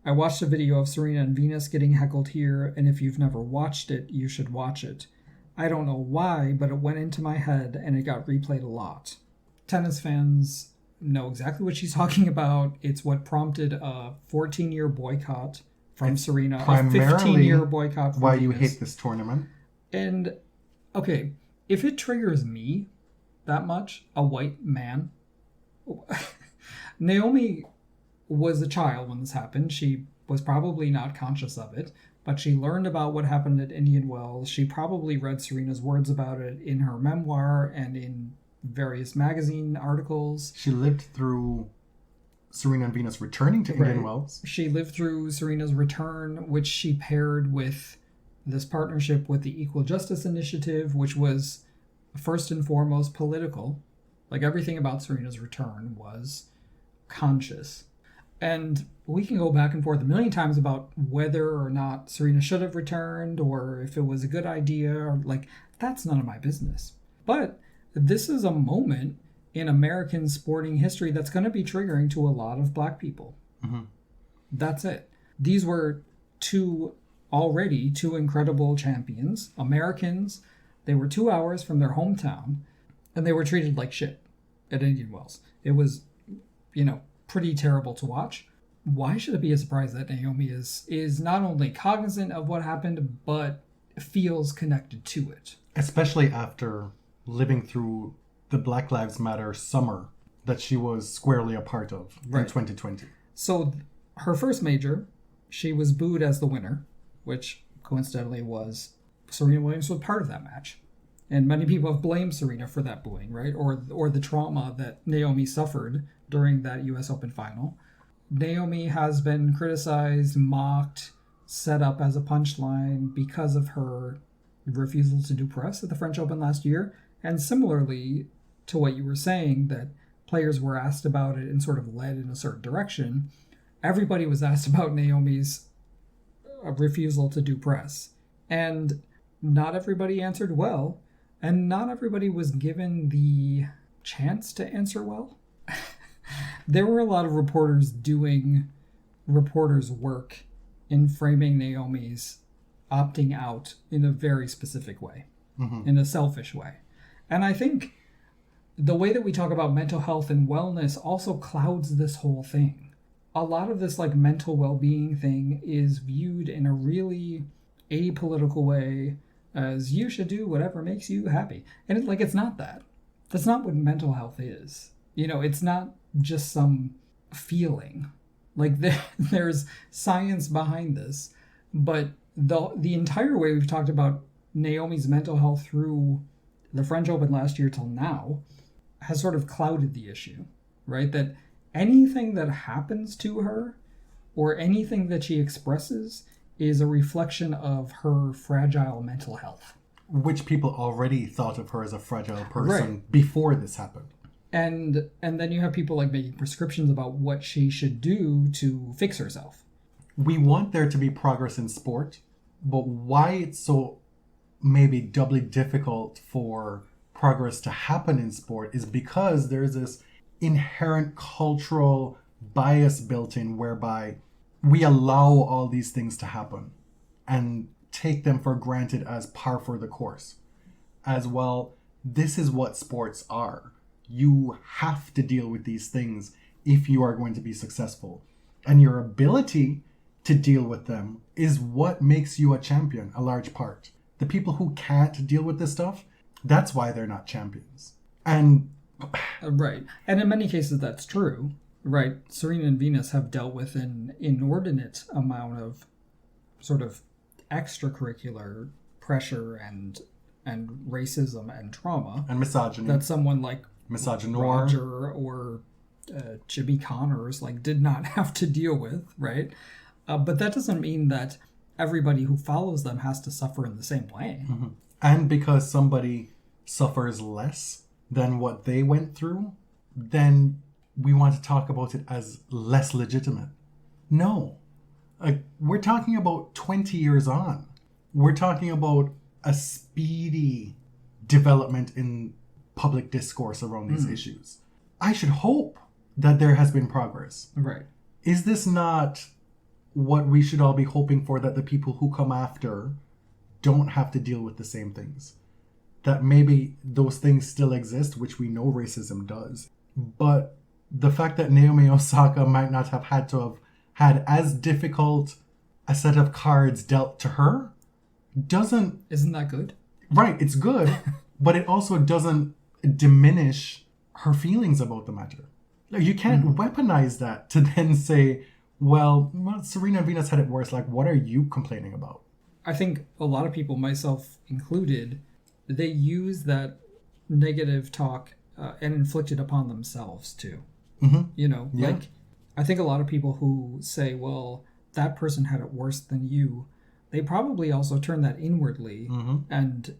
I watched a video of Serena and Venus getting heckled here, and if you've never watched it, you should watch it. I don't know why, but it went into my head, and it got replayed a lot." Tennis fans know exactly what she's talking about. It's what prompted a 14-year boycott from Serena, a 15-year boycott from why Venus. You hate this tournament. And, okay, if it triggers me that much, a white man, Naomi was a child when this happened. She was probably not conscious of it, but she learned about what happened at Indian Wells. She probably read Serena's words about it in her memoir and in various magazine articles. She lived through Serena and Venus returning to Indian Wells. She lived through Serena's return, which she paired with this partnership with the Equal Justice Initiative, which was first and foremost political. Like, everything about Serena's return was conscious. And we can go back and forth a million times about whether or not Serena should have returned or if it was a good idea. Or that's none of my business. But this is a moment in American sporting history that's going to be triggering to a lot of Black people. That's it. These were two incredible champions, Americans. They were 2 hours from their hometown, and they were treated like shit at Indian Wells. It was, pretty terrible to watch. why should it be a surprise that Naomi is not only cognizant of what happened, but feels connected to it? Especially after living through the Black Lives Matter summer that she was squarely a part of in 2020. So her first major, she was booed as the winner, which coincidentally was Serena Williams was part of that match. And many people have blamed Serena for that booing, right? Or the trauma that Naomi suffered during that US Open final. Naomi has been criticized, mocked, set up as a punchline because of her refusal to do press at the French Open last year. And similarly to what you were saying, that players were asked about it and sort of led in a certain direction, everybody was asked about Naomi's refusal to do press. And not everybody answered well, and not everybody was given the chance to answer well. There were a lot of reporters doing reporters' work in framing Naomi's opting out in a very specific way, in a selfish way. And I think the way that we talk about mental health and wellness also clouds this whole thing. A lot of this like mental well-being thing is viewed in a really apolitical way as you should do whatever makes you happy. And it's not that. That's not what mental health is. You know, it's not just some feeling. Like there's science behind this. But the entire way we've talked about Naomi's mental health through the French Open last year till now has sort of clouded the issue, right? That anything that happens to her or anything that she expresses is a reflection of her fragile mental health. Which people already thought of her as a fragile person before this happened. And then you have people like making prescriptions about what she should do to fix herself. We want there to be progress in sport, but why it's so maybe doubly difficult for progress to happen in sport is because there's this inherent cultural bias built in whereby we allow all these things to happen and take them for granted as par for the course. As well, this is what sports are. You have to deal with these things if you are going to be successful. And your ability to deal with them is what makes you a champion, a large part. The people who can't deal with this stuff, that's why they're not champions. And right. And in many cases that's true, right? Serena and Venus have dealt with an inordinate amount of sort of extracurricular pressure and racism and trauma. And misogyny. That someone like Misogynoir. Roger or Jimmy Connors like did not have to deal with, right? But that doesn't mean that everybody who follows them has to suffer in the same way. Mm-hmm. And because somebody suffers less than what they went through, then we want to talk about it as less legitimate. No. We're talking about 20 years on. We're talking about a speedy development in public discourse around these issues. I should hope that there has been progress. Right. Is this not what we should all be hoping for, that the people who come after don't have to deal with the same things? That maybe those things still exist, which we know racism does. But the fact that Naomi Osaka might not have had to have had as difficult a set of cards dealt to her doesn't... Isn't that good? Right, it's good, but it also doesn't diminish her feelings about the matter. You can't weaponize that to then say, well, Serena and Venus had it worse. Like, what are you complaining about? I think a lot of people, myself included, they use that negative talk and inflict it upon themselves too. Mm-hmm. You know, Yeah. like, I think a lot of people who say, well, that person had it worse than you, they probably also turn that inwardly and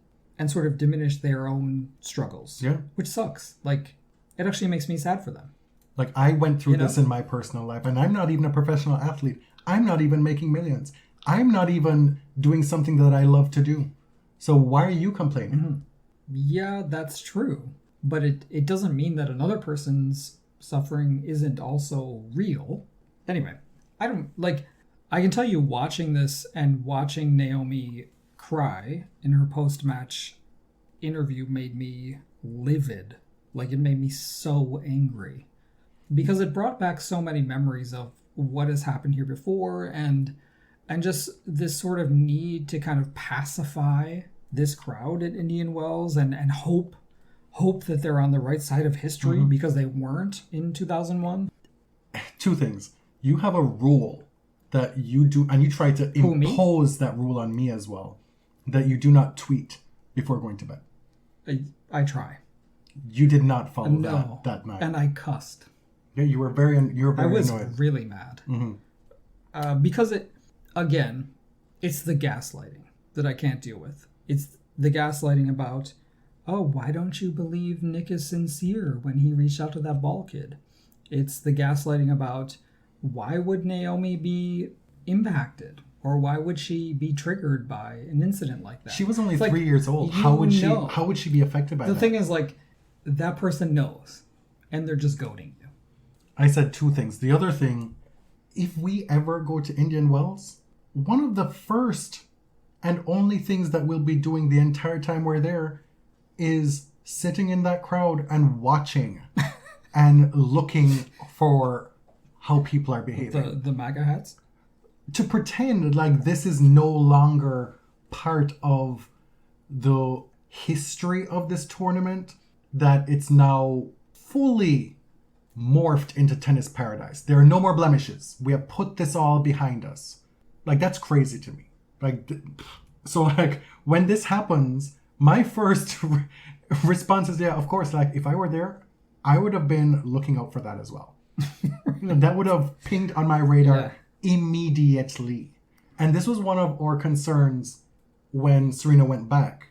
sort of diminish their own struggles. Yeah. Which sucks. Like, it actually makes me sad for them. Like, I went through this in my personal life, and I'm not even a professional athlete. I'm not even making millions. I'm not even doing something that I love to do. So why are you complaining? Yeah, that's true. But it doesn't mean that another person's suffering isn't also real. Anyway, I can tell you, watching this and watching Naomi cry in her post-match interview made me livid. Like, it made me so angry. Because it brought back so many memories of what has happened here before, and just this sort of need to kind of pacify this crowd at Indian Wells and hope that they're on the right side of history because they weren't in 2001. Two things. You have a rule that you do, and you try to impose that rule on me as well, that you do not tweet before going to bed. I try. You did not follow that night. And I cussed. Yeah, you were very annoyed. I was really mad. Because it's the gaslighting that I can't deal with. It's the gaslighting about, oh, why don't you believe Nick is sincere when he reached out to that ball kid? It's the gaslighting about, why would Naomi be impacted? Or why would she be triggered by an incident like that? She was only 3 years old. How would she be affected by that? The thing is, that person knows, and they're just goading you. I said two things. The other thing, if we ever go to Indian Wells, one of the first and only things that we'll be doing the entire time we're there is sitting in that crowd and watching and looking for how people are behaving. The MAGA hats? To pretend like this is no longer part of the history of this tournament, that it's now fully morphed into tennis paradise. There are no more blemishes. We have put this all behind us. That's crazy to me. So when this happens, my first response is, yeah, of course, if I were there, I would have been looking out for that as well. That would have pinged on my radar immediately. And this was one of our concerns when Serena went back,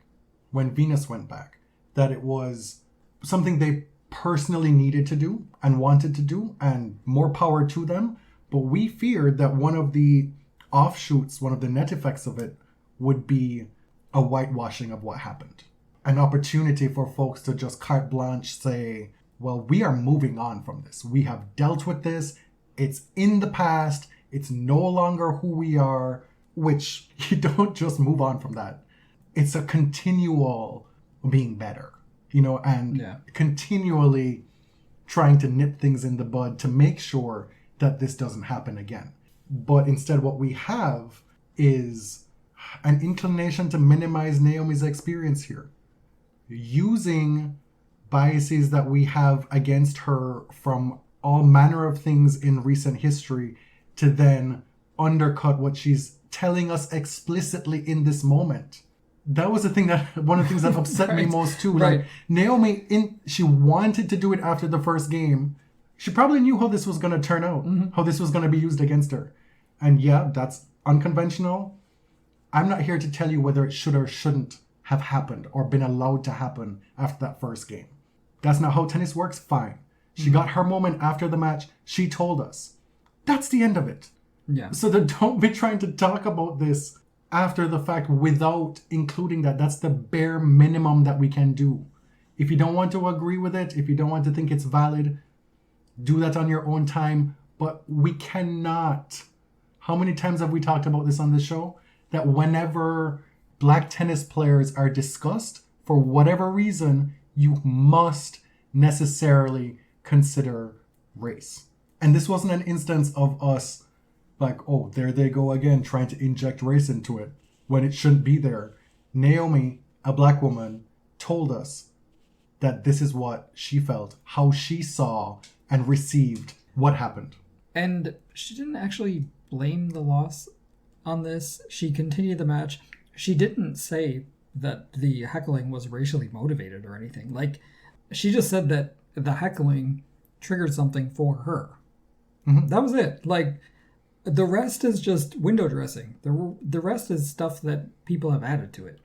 when Venus went back, that it was something they personally needed to do and wanted to do, and more power to them. But we feared that one of the offshoots, one of the net effects of it, would be a whitewashing of what happened. An opportunity for folks to just carte blanche say, well, we are moving on from this. We have dealt with this. It's in the past. It's no longer who we are, which you don't just move on from that. It's a continual being better, and continually trying to nip things in the bud to make sure that this doesn't happen again. But instead what we have is an inclination to minimize Naomi's experience here, using biases that we have against her from all manner of things in recent history to then undercut what she's telling us explicitly in this moment. That was one of the things that upset me most too. Right. Naomi, she wanted to do it after the first game. She probably knew how this was going to turn out, how this was going to be used against her. And yeah, that's unconventional. I'm not here to tell you whether it should or shouldn't have happened or been allowed to happen after that first game. That's not how tennis works. Fine. She got her moment after the match. She told us. That's the end of it. Yeah. So don't be trying to talk about this after the fact without including that. That's the bare minimum that we can do. If you don't want to agree with it, if you don't want to think it's valid, do that on your own time. But we cannot. How many times have we talked about this on the show? That whenever black tennis players are discussed, for whatever reason, you must necessarily consider race. And this wasn't an instance of us oh, there they go again, trying to inject race into it when it shouldn't be there. Naomi, a black woman, told us that this is what she felt, how she saw and received what happened. And she didn't actually blame the loss on this. She continued the match. She didn't say that the heckling was racially motivated or anything. She just said that the heckling triggered something for her. That was it. The rest is just window dressing. The rest is stuff that people have added to it.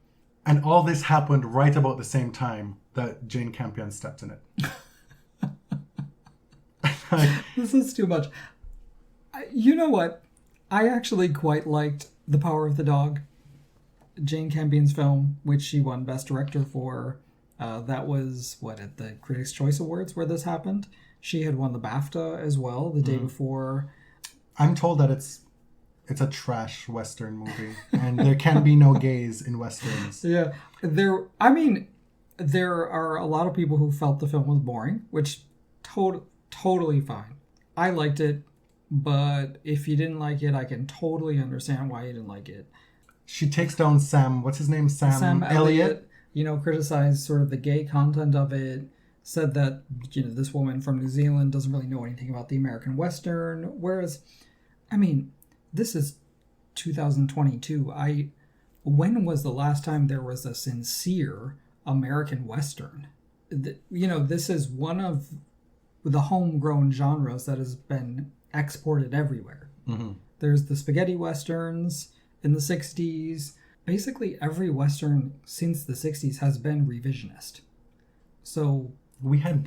And all this happened right about the same time that Jane Campion stepped in it. This is too much. You know what? I actually quite liked The Power of the Dog, Jane Campion's film, which she won Best Director for. That was, at the Critics' Choice Awards where this happened. She had won the BAFTA as well the day before. I'm told that it's a trash Western movie, and there can be no gays in Westerns. Yeah. There are a lot of people who felt the film was boring, which totally fine. I liked it but if you didn't like it, I can totally understand why you didn't like it. She takes down Sam, what's his name? Sam Elliott. Criticized sort of the gay content of it, said that, this woman from New Zealand doesn't really know anything about the American Western, whereas, this is 2022. When was the last time there was a sincere American Western? This is one of the homegrown genres that has been exported everywhere. Mm-hmm. There's the spaghetti westerns in the 60s. Basically, every western since the 60s has been revisionist. So we had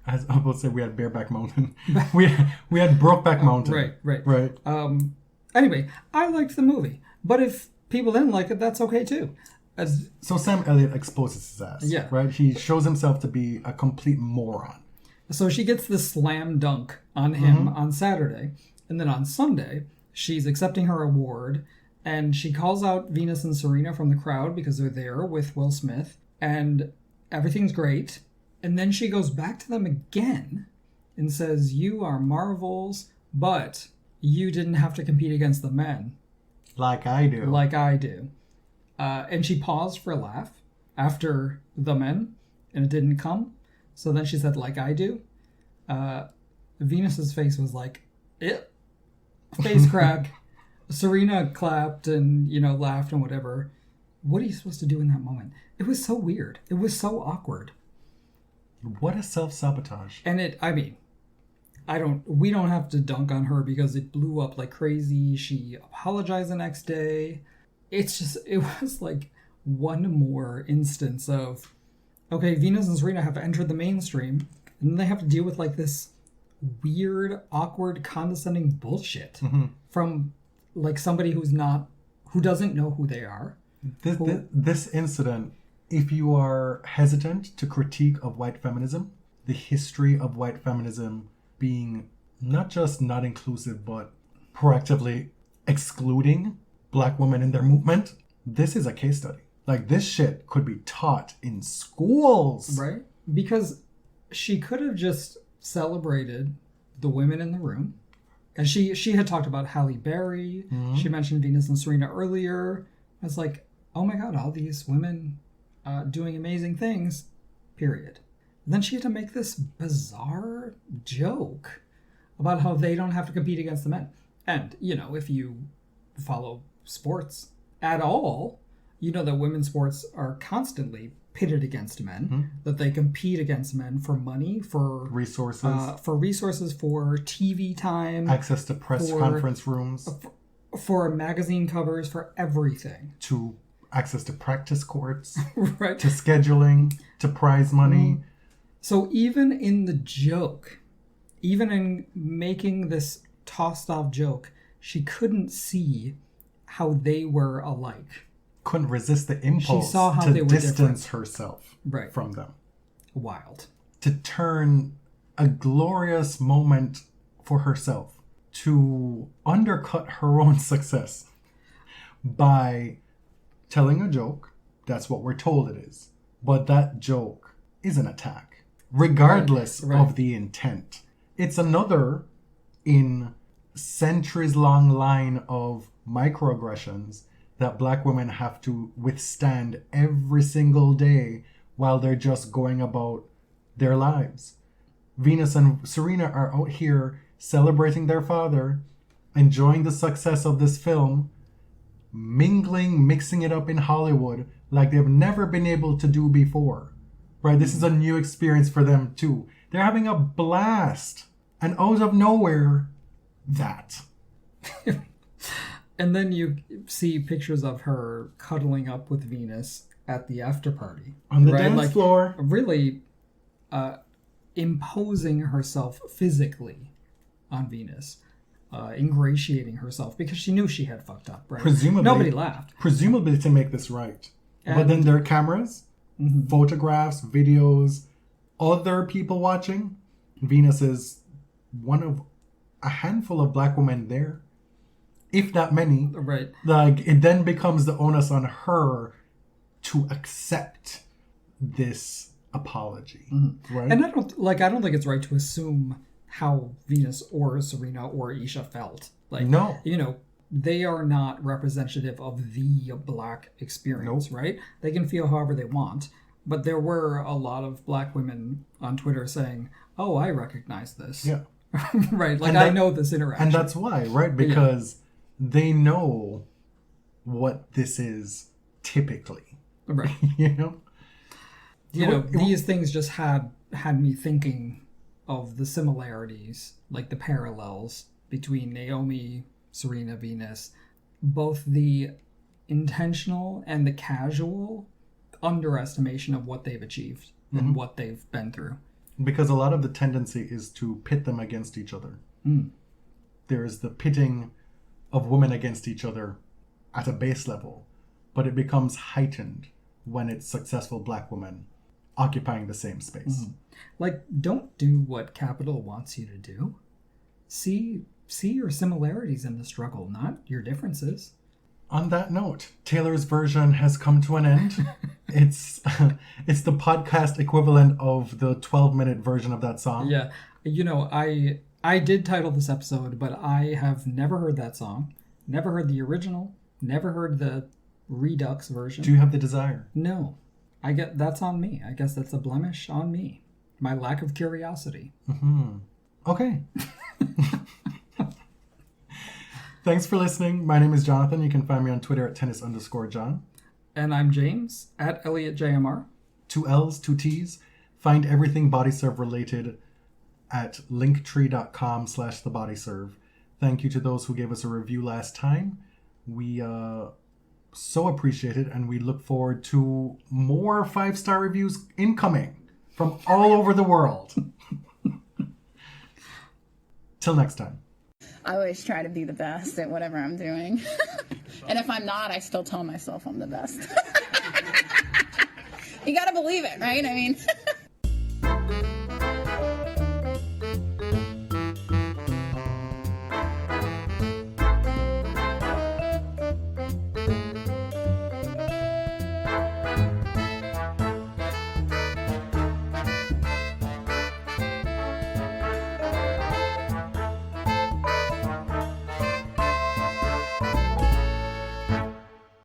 as I will say, we had Bareback Mountain. we had Brokeback Mountain. Right. Anyway, I liked the movie, but if people didn't like it, that's okay too. So Sam Elliott exposes his ass. Yeah. Right. He shows himself to be a complete moron. So she gets the slam dunk on him on Saturday, and then on Sunday she's accepting her award. And she calls out Venus and Serena from the crowd because they're there with Will Smith. And everything's great. And then she goes back to them again and says, "You are marvels, but you didn't have to compete against the men. Like I do. And she paused for a laugh after the men, and it didn't come. So then she said, "Like I do." Venus's face was like, face crack. Serena clapped and, laughed and whatever. What are you supposed to do in that moment? It was so weird. It was so awkward. What a self-sabotage. And we don't have to dunk on her because it blew up like crazy. She apologized the next day. It was like one more instance of, okay, Venus and Serena have entered the mainstream, and then they have to deal with like this weird, awkward, condescending bullshit from like somebody who doesn't know who they are. This incident, if you are hesitant to critique of white feminism, the history of white feminism being not just not inclusive, but proactively excluding Black women in their movement, this is a case study. Like, this shit could be taught in schools. Right? Because she could have just celebrated the women in the room. And she had talked about Halle Berry. Mm-hmm. She mentioned Venus and Serena earlier. I was like, oh my God, all these women doing amazing things, period. And then she had to make this bizarre joke about how they don't have to compete against the men. And, if you follow sports at all, you know that women's sports are constantly pitted against men, that they compete against men for money, for resources, for TV time, access to press conference rooms, for magazine covers, for everything, to access to practice courts, right, to scheduling, to prize money. So even in the joke, even in making this tossed off joke, she couldn't see how they were alike. Couldn't resist the impulse to distance herself from them. Wild. To turn a glorious moment for herself, to undercut her own success by telling a joke. That's what we're told it is. But that joke is an attack, regardless of the intent. It's another in centuries-long line of microaggressions that Black women have to withstand every single day while they're just going about their lives. Venus and Serena are out here celebrating their father, enjoying the success of this film, mixing it up in Hollywood like they've never been able to do before. Right? This is a new experience for them too. They're having a blast. And out of nowhere, that. And then you see pictures of her cuddling up with Venus at the after party. On the dance floor. Really imposing herself physically on Venus. Ingratiating herself because she knew she had fucked up, right? Presumably. Nobody laughed. Presumably to make this right. But then there are cameras, photographs, videos, other people watching. Venus is one of a handful of Black women there. If that many, right? Like, it then becomes the onus on her to accept this apology, right? And I don't think it's right to assume how Venus or Serena or Isha felt. Like, No. you know, they are not representative of the black experience, Nope. right? They can feel however they want. But there were a lot of black women on Twitter saying, oh, I recognize this. Yeah. Right? Like, And I that- know this interaction. And that's why, right? Because they know what this is typically. Right. You know? You know, these things just had me thinking of the similarities, like the parallels between Naomi, Serena, Venus, both the intentional and the casual underestimation of what they've achieved and what they've been through. Because a lot of the tendency is to pit them against each other. There's the pitting of women against each other at a base level, but it becomes heightened when it's successful black women occupying the same space. Like, don't do what capital wants you to do. See your similarities in the struggle, not your differences. On that note, Taylor's version has come to an end. It's the podcast equivalent of the 12-minute version of that song. Yeah. You know, I did title this episode, but I have never heard that song. Never heard the original. Never heard the Redux version. Do you have the desire? No. That's on me. I guess that's a blemish on me. My lack of curiosity. Okay. Thanks for listening. My name is Jonathan. You can find me on Twitter at tennis_John. And I'm James at ElliotJMR. 2 L's, 2 T's. Find everything BodyServe related at linktree.com/thebodyserve. Thank you to those who gave us a review last time. We so appreciate it, and we look forward to more 5-star reviews incoming from all over the world. Till next time. I always try to be the best at whatever I'm doing. And if I'm not, I still tell myself I'm the best. You gotta believe it, right? I mean...